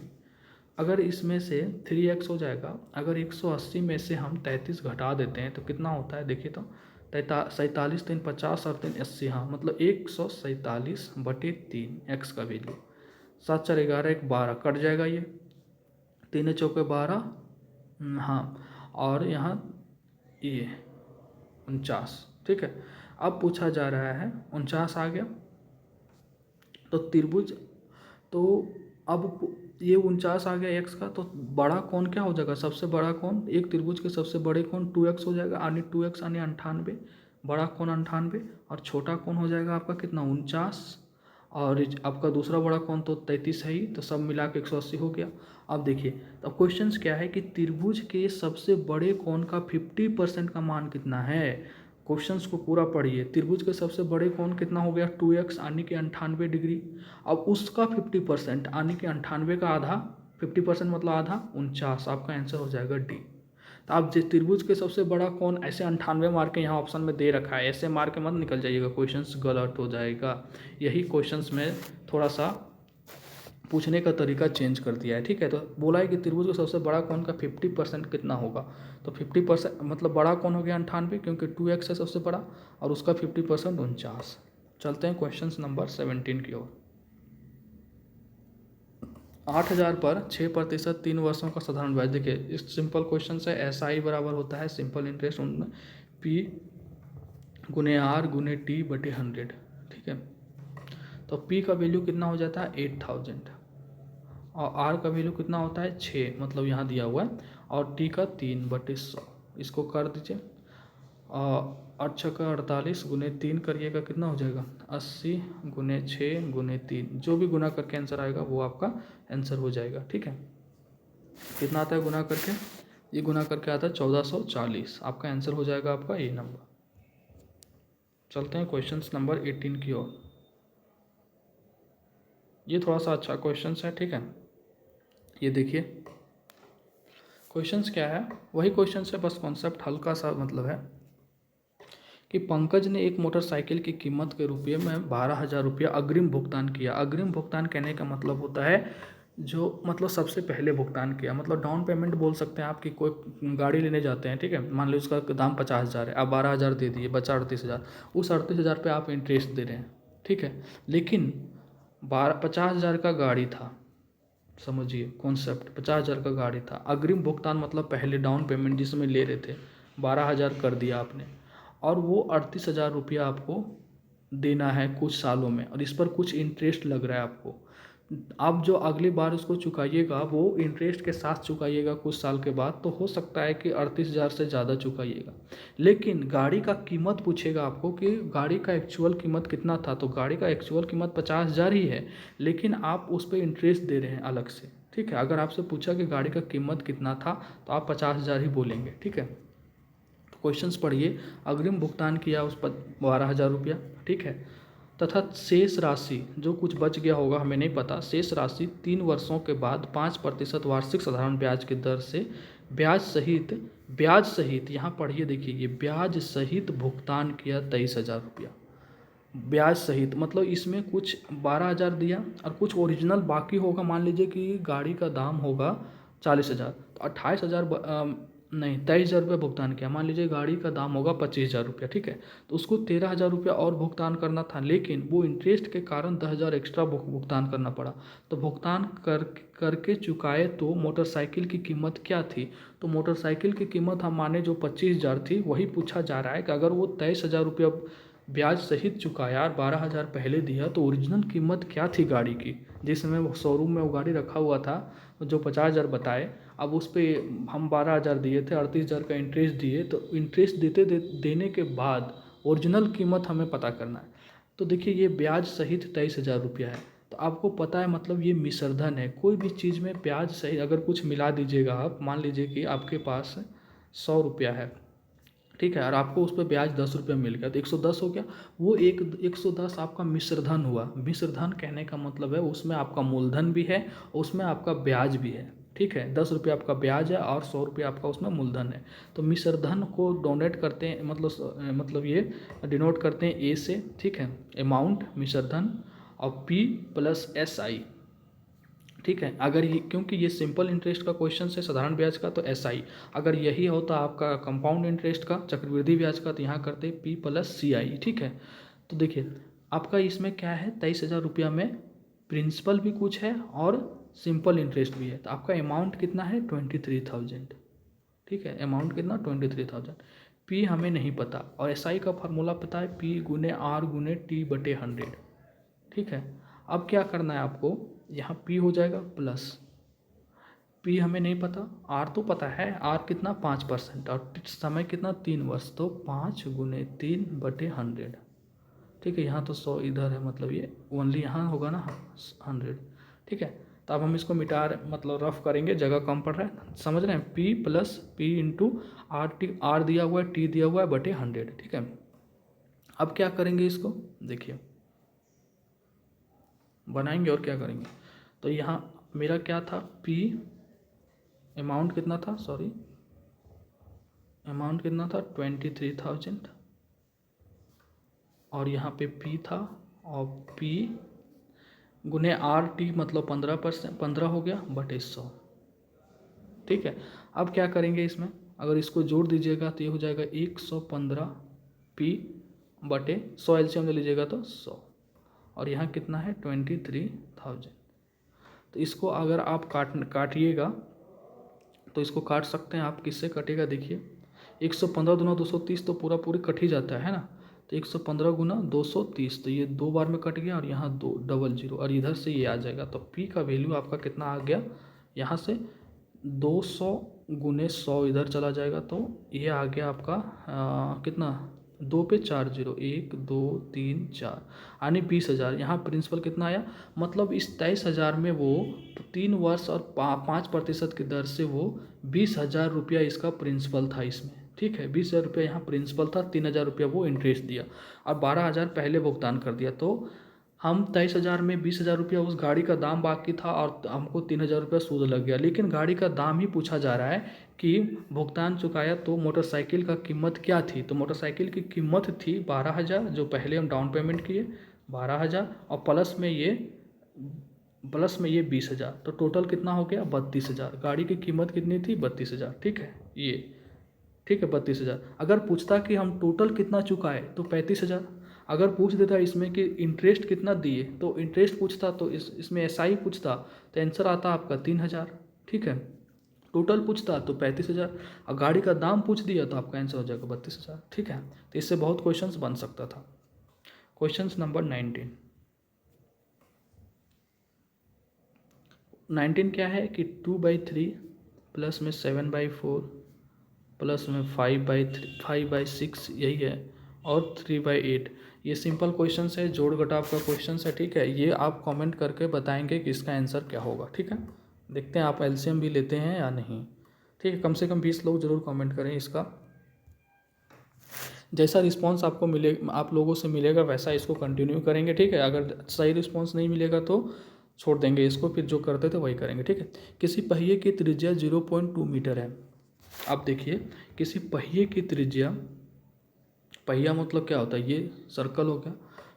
अगर इसमें से 3x हो जाएगा, अगर 180 में से हम 33 घटा देते हैं तो कितना होता है, देखिए तो 47 3 50 और 3 80, हाँ मतलब 147/3 x का वैल्यू, 7 4 11 1 12 कट जाएगा, ये 3 चौके 12, हाँ, और यहाँ ये 49, ठीक है। अब पूछा जा रहा है 49 आ गया तो त्रिभुज, तो अब ये 49 आ गया x का, तो बड़ा कोण क्या हो जाएगा, सबसे बड़ा कोण, एक त्रिभुज के सबसे बड़े कोण 2x हो जाएगा, यानी 2x यानी 98, बड़ा कोण 98, और छोटा कोण हो जाएगा आपका कितना 49, और आपका दूसरा बड़ा कोण तो 33 है ही, तो सब मिला के 180 हो गया। अब देखिए, तो क्वेश्चन क्या है कि त्रिभुज के सबसे बड़े कोण का 50% का मान कितना है। क्वेश्चंस को पूरा पढ़िए। त्रिभुज के सबसे बड़े कोण कितना हो गया 2x यानी कि 98 डिग्री। अब उसका 50% यानी कि 98 का आधा, 50% मतलब आधा 49, आपका आंसर हो जाएगा डी। तो आप जिस त्रिभुज के सबसे बड़ा कोण ऐसे 98 मार्क के यहाँ ऑप्शन में दे रखा है, ऐसे मार्क के मत निकल जाइएगा, क्वेश्चंस गलत हो जाएगा। यही क्वेश्चंस में थोड़ा सा पूछने का तरीका चेंज कर दिया है, ठीक है। तो बोला है कि त्रिभुज का सबसे बड़ा कोण का 50% कितना होगा, तो 50% मतलब बड़ा कोण हो गया 98, क्योंकि 2x है सबसे बड़ा, और उसका 50% 49। चलते हैं क्वेश्चन नंबर 17 की ओर। 8000 पर 6% 3 वर्षों का साधारण ब्याज। देखिए इस सिंपल क्वेश्चन से SI बराबर होता है सिंपल इंटरेस्ट उनमें P गुने R गुने T बटे 100, ठीक है। तो P का वैल्यू कितना हो जाता है 8000, और R का वैल्यू कितना होता है 6, मतलब यहाँ दिया हुआ है, और T का 3 बटे 100, इसको कर दीजिए। 8 छक्का 48 गुने 3 करिएगा, कितना हो जाएगा 80 गुने 6 गुने 3, जो भी गुना करके आंसर आएगा वो आपका आंसर हो जाएगा, ठीक है। कितना आता है गुना करके, ये गुना करके आता है 1440, आपका आंसर हो जाएगा आपका ए नंबर। चलते हैं क्वेश्चन नंबर 18 की ओर। ये थोड़ा सा अच्छा क्वेश्चन है, ठीक है। ये देखिए क्वेश्चंस क्या है, वही क्वेश्चन है, बस कॉन्सेप्ट हल्का सा मतलब है कि पंकज ने एक मोटरसाइकिल की कीमत के रुपये में 12,000 रुपया अग्रिम भुगतान किया। अग्रिम भुगतान कहने का मतलब होता है जो मतलब सबसे पहले भुगतान किया, मतलब डाउन पेमेंट बोल सकते हैं। आपकी कोई गाड़ी लेने जाते हैं, ठीक है, मान लो उसका दाम 50,000 है, आप 12,000 दे दिए, बचा 38,000, उस 38,000 पे आप इंटरेस्ट दे रहे हैं, ठीक है। लेकिन 50,000 का गाड़ी था, समझिए कॉन्सेप्ट, 50,000 का गाड़ी था। अग्रिम भुगतान मतलब पहले डाउन पेमेंट जिसमें ले रहे थे 12,000 कर दिया आपने, और वो 38,000 रुपया आपको देना है कुछ सालों में, और इस पर कुछ इंटरेस्ट लग रहा है आपको। आप जो अगली बार उसको चुकाइएगा वो इंटरेस्ट के साथ चुकाइएगा कुछ साल के बाद, तो हो सकता है कि 38,000 से ज़्यादा चुकाइएगा। लेकिन गाड़ी का कीमत पूछेगा आपको कि गाड़ी का एक्चुअल कीमत कितना था, तो गाड़ी का एक्चुअल कीमत 50,000 ही है, लेकिन आप उस पर इंटरेस्ट दे रहे हैं अलग से, ठीक है। अगर आपसे पूछा कि गाड़ी का कीमत कितना था तो आप 50,000 ही बोलेंगे, ठीक है। तो क्वेश्चंस पढ़िए, अग्रिम भुगतान किया उस पर 12,000 रुपया, ठीक है, तथा शेष राशि जो कुछ बच गया होगा हमें नहीं पता, शेष राशि 3 वर्षों के बाद 5% वार्षिक साधारण ब्याज की दर से ब्याज सहित यहाँ पढ़िए, देखिए ये ब्याज सहित भुगतान किया 23,000 रुपया। ब्याज सहित मतलब इसमें कुछ 12,000 दिया और कुछ ओरिजिनल बाकी होगा। मान लीजिए कि गाड़ी का दाम होगा 40,000, तो 28,000 नहीं 23,000 रुपये भुगतान किया। मान लीजिए गाड़ी का दाम होगा 25,000 रुपया, ठीक है, तो उसको 13,000 रुपया और भुगतान करना था, लेकिन वो इंटरेस्ट के कारण 10,000 एक्स्ट्रा भुगतान करना पड़ा। तो भुगतान करके चुकाए तो मोटरसाइकिल की कीमत क्या थी, तो मोटरसाइकिल की कीमत हम माने जो 25,000 थी, वही पूछा जा रहा है कि अगर वो 23,000 रुपया ब्याज सहित चुकाया और 12,000 पहले दिया, तो ओरिजिनल कीमत क्या थी गाड़ी की, जिस समय वो शोरूम में वो गाड़ी रखा हुआ था, जो 50,000 बताए, अब उस पर हम 12,000 दिए थे, 38,000 का इंटरेस्ट दिए, तो इंटरेस्ट देने के बाद ओरिजिनल कीमत हमें पता करना है। तो देखिए ये ब्याज सहित 23,000 रुपया है, तो आपको पता है मतलब ये मिश्रधन है। कोई भी चीज़ में ब्याज सहित अगर कुछ मिला दीजिएगा आप, मान लीजिए कि आपके पास 100 रुपया है, ठीक है, और आपको उस पर ब्याज 10 रुपया मिल गया, तो 110 हो गया। वो 110 आपका मिश्रधन हुआ। मिश्रधन कहने का मतलब है उसमें आपका मूलधन भी है, उसमें आपका ब्याज भी है, ठीक है। 10 रुपया आपका ब्याज है और 100 रुपया आपका उसमें मूलधन है। तो मिश्रधन को डोनेट करते हैं, मतलब ये डिनोट करते हैं ए से, ठीक है, अमाउंट मिश्रधन, और P प्लस SI, ठीक है। अगर ये, क्योंकि ये सिंपल इंटरेस्ट का क्वेश्चन है साधारण ब्याज का, तो SI। अगर यही होता आपका कंपाउंड इंटरेस्ट का चक्रवृद्धि ब्याज का, तो यहाँ करते P प्लस CI, ठीक है। तो देखिए आपका इसमें क्या है 23,000 रुपया में प्रिंसिपल भी कुछ है और सिंपल इंटरेस्ट भी है, तो आपका अमाउंट कितना है 23,000, ठीक है। अमाउंट कितना 23,000। पी हमें नहीं पता और एसआई का फार्मूला पता है पी गुने आर गुने टी बटे 100। ठीक है, अब क्या करना है आपको, यहाँ पी हो जाएगा प्लस पी हमें नहीं पता, आर तो पता है, आर कितना 5% और समय कितना 3 वर्ष, तो 5 गुने 3 बटे 100। ठीक है, यहाँ तो 100 इधर है, मतलब ये ओनली यहाँ होगा ना 100। ठीक है, तो अब हम इसको मिटा मतलब रफ करेंगे, जगह कम पड़ रहा है, समझ रहे हैं, P plus P into R, T R दिया हुआ है, टी दिया हुआ है बटे 100। ठीक है, अब क्या करेंगे इसको देखिए, बनाएंगे और क्या करेंगे, तो यहाँ मेरा क्या था, पी अमाउंट कितना था, सॉरी अमाउंट कितना था 23,000 और यहाँ पे पी था और पी गुने आर टी मतलब 15 हो गया बटे 100। ठीक है, अब क्या करेंगे इसमें, अगर इसको जोड़ दीजिएगा तो ये हो जाएगा 115 पी बटे 100, एलसीएम ले लीजिएगा तो 100 और यहाँ कितना है 23,000। तो इसको अगर आप काटिएगा तो इसको काट सकते हैं आप, किससे कटेगा देखिए, 115 दूना 230 तो पूरा पूरी कट ही जाता है ना, तो 115 गुना 230 तो ये 2 बार में कट गया और यहाँ 2 डबल 0 और इधर से ये आ जाएगा, तो पी का वैल्यू आपका कितना आ गया, यहाँ से 200 गुने 100 इधर चला जाएगा तो ये आ गया आपका कितना 2 पे 4 0, 1 2 3 4 यानी 20,000। यहाँ प्रिंसिपल कितना आया, मतलब इस 23,000 में वो 3 वर्ष और 5% की दर से वो 20,000 रुपया इसका प्रिंसिपल था इसमें। ठीक है, 20,000 रुपया यहाँ प्रिंसिपल था, 3,000 रुपया वो इंटरेस्ट दिया और 12,000 पहले भुगतान कर दिया। तो हम 23,000 में 20,000 रुपया उस गाड़ी का दाम बाकी था और हमको 3,000 रुपया सूद लग गया, लेकिन गाड़ी का दाम ही पूछा जा रहा है कि भुगतान चुकाया तो मोटरसाइकिल का कीमत क्या थी, तो मोटरसाइकिल की कीमत थी 12,000 जो पहले हम डाउन पेमेंट किए 12,000 और प्लस में ये 20,000, तो टोटल कितना हो गया 32,000। गाड़ी की कीमत कितनी थी 32,000। ठीक है, ये ठीक है 32,000। अगर पूछता कि हम टोटल कितना चुकाए तो 35,000। अगर पूछ देता इसमें कि इंटरेस्ट कितना दिए तो इंटरेस्ट पूछता, तो इसमें एसआई पूछता तो आंसर आता आपका 3,000। ठीक है, टोटल पूछता तो 35,000 और गाड़ी का दाम पूछ दिया तो आपका आंसर हो जाएगा 32,000। ठीक है, तो इससे बहुत क्वेश्चंस बन सकता था। क्वेश्चन नंबर 19 क्या है कि 2/3 प्लस में 7/4 प्लस में 5/6 यही है और 3/8। ये सिंपल क्वेश्चन है, जोड़ घटाव का क्वेश्चन है। ठीक है, ये आप कमेंट करके बताएंगे कि इसका आंसर क्या होगा। ठीक है, देखते हैं आप एलसीएम भी लेते हैं या नहीं। ठीक है, कम से कम 20 लोग जरूर कमेंट करें इसका, जैसा रिस्पांस आपको मिले आप लोगों से मिलेगा वैसा इसको कंटिन्यू करेंगे। ठीक है, अगर सही रिस्पांस नहीं मिलेगा तो छोड़ देंगे इसको, फिर जो करते थे वही करेंगे। ठीक है, किसी पहिए की त्रिज्या 0.2 मीटर है। अब देखिए, किसी पहिए की त्रिज्या, पहिया मतलब क्या होता है, ये सर्कल हो गया,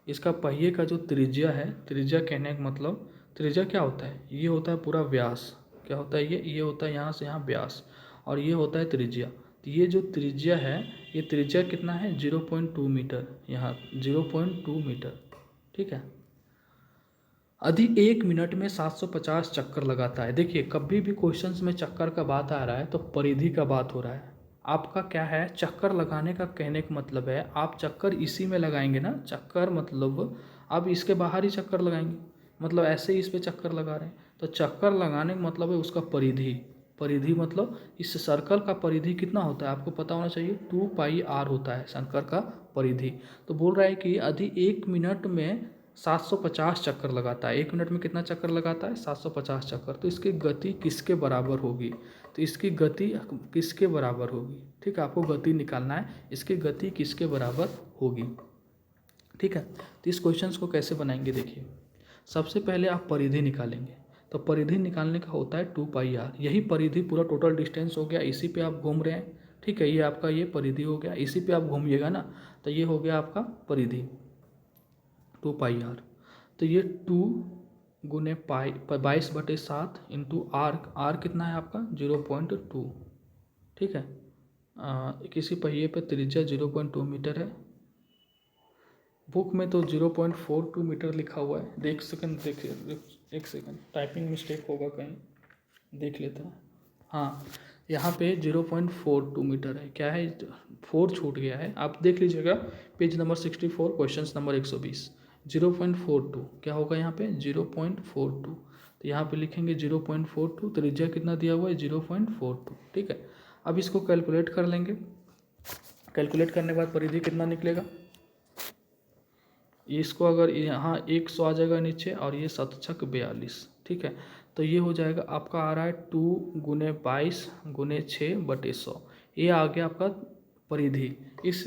इसका पहिए का जो त्रिज्या है, त्रिज्या कहने का मतलब त्रिज्या क्या होता है, ये होता है पूरा व्यास, क्या होता है ये होता है यहाँ से यहाँ व्यास और ये होता है त्रिज्या। तो ये जो त्रिज्या है, ये त्रिज्या कितना है 0.2 मीटर, यहाँ 0.2 मीटर। ठीक है, यदि 1 मिनट में 750 चक्कर लगाता है। देखिए, कभी भी क्वेश्चंस में चक्कर का बात आ रहा है तो परिधि का बात हो रहा है। आपका क्या है, चक्कर लगाने का कहने का मतलब है आप चक्कर इसी में लगाएंगे ना, चक्कर मतलब आप इसके बाहर ही चक्कर लगाएंगे, मतलब ऐसे ही इस पर चक्कर लगा रहे हैं, तो चक्कर लगाने का मतलब है उसका परिधि। परिधि मतलब इस सर्कल का परिधि कितना होता है आपको पता होना चाहिए, 2πr होता है सर्कल का परिधि। तो बोल रहा है कि यदि 1 मिनट में 750 चक्कर लगाता है, 1 मिनट में कितना चक्कर लगाता है 750 चक्कर, तो इसकी गति किसके बराबर होगी, तो इसकी गति किसके बराबर होगी। ठीक है, आपको गति निकालना है, इसकी गति किसके बराबर होगी। ठीक है, तो इस क्वेश्चन को कैसे बनाएंगे देखिए, सबसे पहले आप परिधि निकालेंगे, तो परिधि निकालने का होता है 2πr, यही परिधि पूरा टोटल डिस्टेंस हो गया, इसी पे आप घूम रहे हैं। ठीक है, ये आपका ये परिधि हो गया, इसी पे आप घूमिएगा ना, तो ये हो गया आपका परिधि 2πr। तो ये 2 गुने पाई 22/7 इंटू आर कितना है आपका 0.2। ठीक है, किसी पहिए पर त्रिज्या 0.2 मीटर है, बुक में तो 0.42 मीटर लिखा हुआ है। एक सेकंड टाइपिंग मिस्टेक होगा कहीं, देख लेते हैं। हाँ, यहाँ पे 0.42 मीटर है। क्या है, 4 छूट गया है, आप देख लीजिएगा पेज नंबर 64 क्वेश्चन नंबर 120। 0.42 क्या होगा यहाँ पे 0.42, तो यहाँ पे लिखेंगे 0.42, तो त्रिज्या कितना दिया हुआ है 0.42। ठीक है, अब इसको कैलकुलेट कर लेंगे। कैलकुलेट करने के बाद परिधि कितना निकलेगा, इसको अगर यहाँ 100 आ जाएगा नीचे और ये 7×42। ठीक है, तो ये हो जाएगा आपका आ रहा है 2×22×6/100। ये आ गया आपका परिधि। इस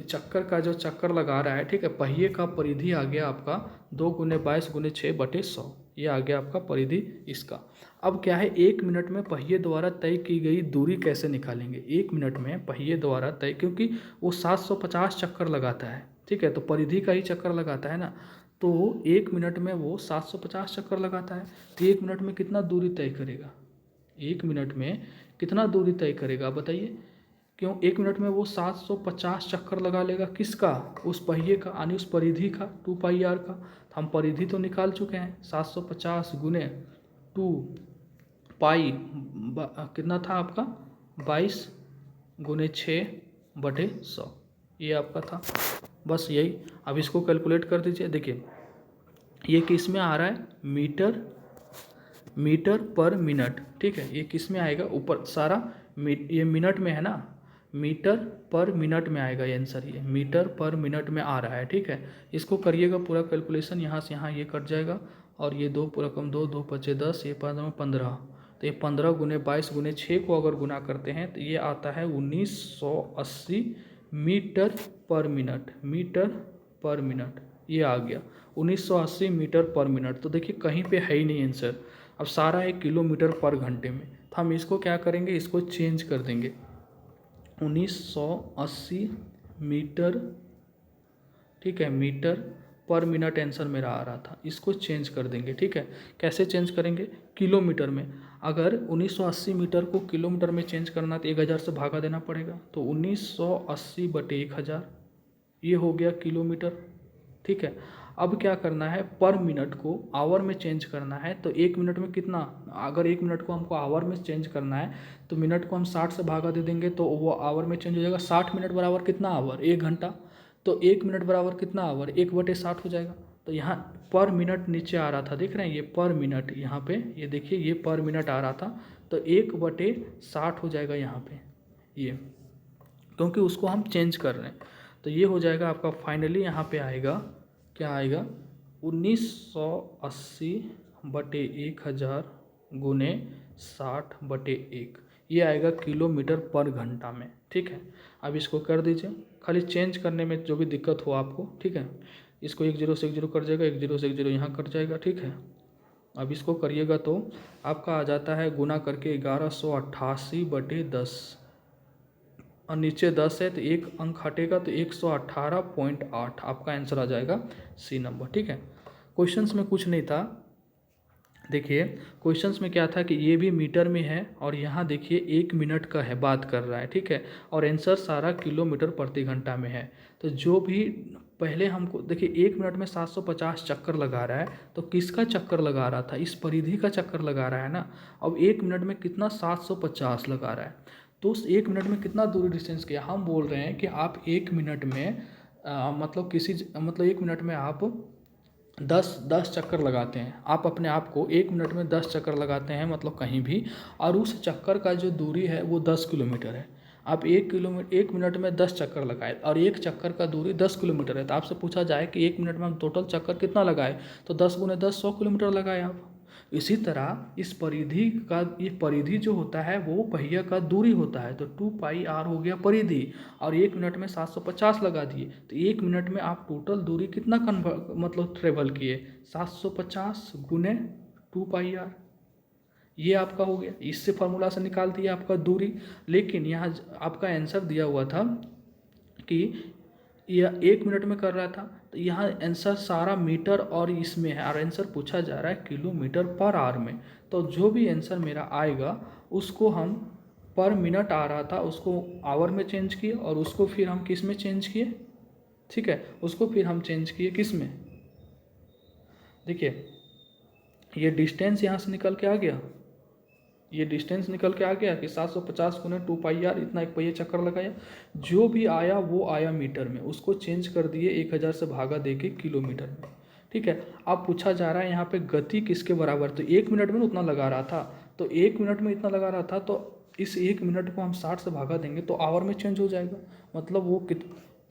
चक्कर का जो चक्कर लगा रहा है, ठीक है, पहिए का परिधि आ गया आपका 2×22×6/100। ये आ गया आपका परिधि इसका। अब क्या है, 1 मिनट में पहिए द्वारा तय की गई दूरी कैसे निकालेंगे। 1 मिनट में पहिए द्वारा तय, क्योंकि वो 750 चक्कर लगाता है, ठीक है, तो परिधि का ही चक्कर लगाता है ना, तो 1 मिनट में वो 750 चक्कर लगाता है, तो 1 मिनट में कितना दूरी तय करेगा, 1 मिनट में कितना दूरी तय करेगा बताइए। क्यों, 1 मिनट में वो 750 चक्कर लगा लेगा, किसका, उस पहिए का, यानी उस परिधि का, 2πr का। तो हम परिधि तो निकाल चुके हैं, 750 गुने 2π कितना था आपका 22×6/100, ये आपका था। बस यही, अब इसको कैलकुलेट कर दीजिए। देखिए ये किस में आ रहा है, मीटर पर मिनट। ठीक है, ये किस में आएगा, ऊपर सारा ये मिनट में है ना, मीटर पर मिनट में आएगा ये आंसर, ये मीटर पर मिनट में आ रहा है। ठीक है, इसको करिएगा पूरा कैलकुलेशन, यहाँ से यहाँ ये कट जाएगा और ये 2 पूरा कम 2 2 5 10, ये 15, तो ये 15×22×6 को अगर गुना करते हैं तो ये आता है 1980 मीटर पर मिनट। मीटर पर मिनट ये आ गया 1980 मीटर पर मिनट। तो देखिए कहीं पे है ही नहीं आंसर, अब सारा है किलोमीटर पर घंटे में। तो हम इसको क्या करेंगे, इसको चेंज कर देंगे, 1980 मीटर, ठीक है, मीटर पर मिनट आंसर मेरा आ रहा था, इसको चेंज कर देंगे। ठीक है, कैसे चेंज करेंगे, किलोमीटर में। अगर 1980 मीटर को किलोमीटर में चेंज करना तो 1000 से भागा देना पड़ेगा, तो 1980/1000 ये हो गया किलोमीटर। ठीक है, अब क्या करना है, पर मिनट को आवर में चेंज करना है, तो 1 मिनट में कितना, अगर 1 मिनट को हमको आवर में चेंज करना है तो मिनट को हम 60 से भागा दे देंगे तो वो आवर में चेंज हो जाएगा। 60 मिनट बराबर कितना आवर, 1 घंटा, तो 1 मिनट बराबर कितना आवर, 1/60 हो जाएगा। तो यहाँ पर मिनट नीचे आ रहा था, देख रहे हैं, ये पर मिनट, यहाँ पे ये देखिए ये पर मिनट आ रहा था, तो 1/60 हो जाएगा यहाँ पे ये, क्योंकि उसको हम चेंज कर रहे हैं। तो ये हो जाएगा आपका फाइनली, यहाँ पे आएगा क्या आएगा, 1980/1000 गुने 60/1, ये आएगा किलोमीटर पर घंटा में। ठीक है, अब इसको कर दीजिए, खाली चेंज करने में जो भी दिक्कत हो आपको। ठीक है, इसको 1 0 से 1 0 कट जाएगा, 1 0 से 1 0 यहाँ कट जाएगा। ठीक है, अब इसको करिएगा तो आपका आ जाता है गुना करके 1188/10, और नीचे 10 है तो एक अंक हटेगा तो 118.8 आपका आंसर आ जाएगा, सी नंबर। ठीक है, क्वेश्चंस में कुछ नहीं था, देखिए क्वेश्चंस में क्या था कि ये भी मीटर में है और यहाँ देखिए 1 मिनट का है, बात कर रहा है। ठीक है, और आंसर सारा किलोमीटर प्रति घंटा में है। तो जो भी पहले हमको देखिए 1 मिनट में 750 चक्कर लगा रहा है, तो किसका चक्कर लगा रहा था, इस परिधि का चक्कर लगा रहा है ना। अब 1 मिनट में कितना 750 लगा रहा है, तो उस 1 मिनट में कितना दूरी डिस्टेंस किया। हम बोल रहे हैं कि आप 1 मिनट में मतलब 1 मिनट में आप 10 चक्कर लगाते हैं, आप अपने आप को 1 मिनट में 10 चक्कर लगाते हैं, मतलब कहीं भी, और उस चक्कर का जो दूरी है वो 10 किलोमीटर है। आप 1 मिनट में 10 चक्कर लगाए और एक चक्कर का दूरी 10 किलोमीटर है, तो आपसे पूछा जाए कि 1 मिनट में हम टोटल चक्कर कितना लगाए, तो 10 × 10 100 किलोमीटर लगाए आप। इसी तरह इस परिधि का, ये परिधि जो होता है वो पहिया का दूरी होता है, तो 2πr हो गया परिधि, और 1 मिनट में 750 लगा दिए, तो 1 मिनट में आप टोटल दूरी कितना मतलब ट्रेवल किए, 750 गुने 2πr, ये आपका हो गया। इससे फार्मूला से निकाल दिया आपका दूरी। लेकिन यहाँ आपका आंसर दिया हुआ था कि यह 1 मिनट में कर रहा था, तो यहाँ आंसर सारा मीटर और इसमें है, और आंसर पूछा जा रहा है किलोमीटर पर आवर में। तो जो भी आंसर मेरा आएगा उसको हम, पर मिनट आ रहा था उसको आवर में चेंज किए, और उसको फिर हम किस में चेंज किए, ठीक है, उसको फिर हम चेंज किए किस में, देखिए ये डिस्टेंस यहाँ से निकल के आ गया, ये डिस्टेंस निकल के आ गया कि 750 गुने 2πr, इतना एक पहिए चक्कर लगाया, जो भी आया वो आया मीटर में, उसको चेंज कर दिए 1000 से भागा दे के किलोमीटर में। ठीक है, अब पूछा जा रहा है यहाँ पे गति किसके बराबर, तो 1 मिनट में उतना लगा रहा था, तो 1 मिनट में इतना लगा रहा था, तो इस 1 मिनट को हम 60 से भागा देंगे तो आवर में चेंज हो जाएगा, मतलब वो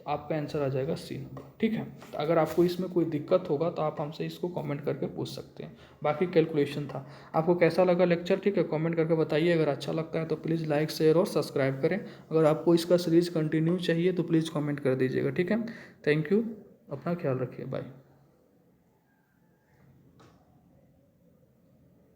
आपका आंसर आ जाएगा सी नंबर। ठीक है, तो अगर आपको इसमें कोई दिक्कत होगा तो आप हमसे इसको कमेंट करके पूछ सकते हैं। बाकी कैलकुलेशन था। आपको कैसा लगा लेक्चर, ठीक है, कमेंट करके बताइए। अगर अच्छा लगता है तो प्लीज़ लाइक शेयर और सब्सक्राइब करें। अगर आपको इसका सीरीज़ कंटिन्यू चाहिए तो प्लीज़ कमेंट कर दीजिएगा। ठीक है, थैंक यू, अपना ख्याल रखिए, बाय।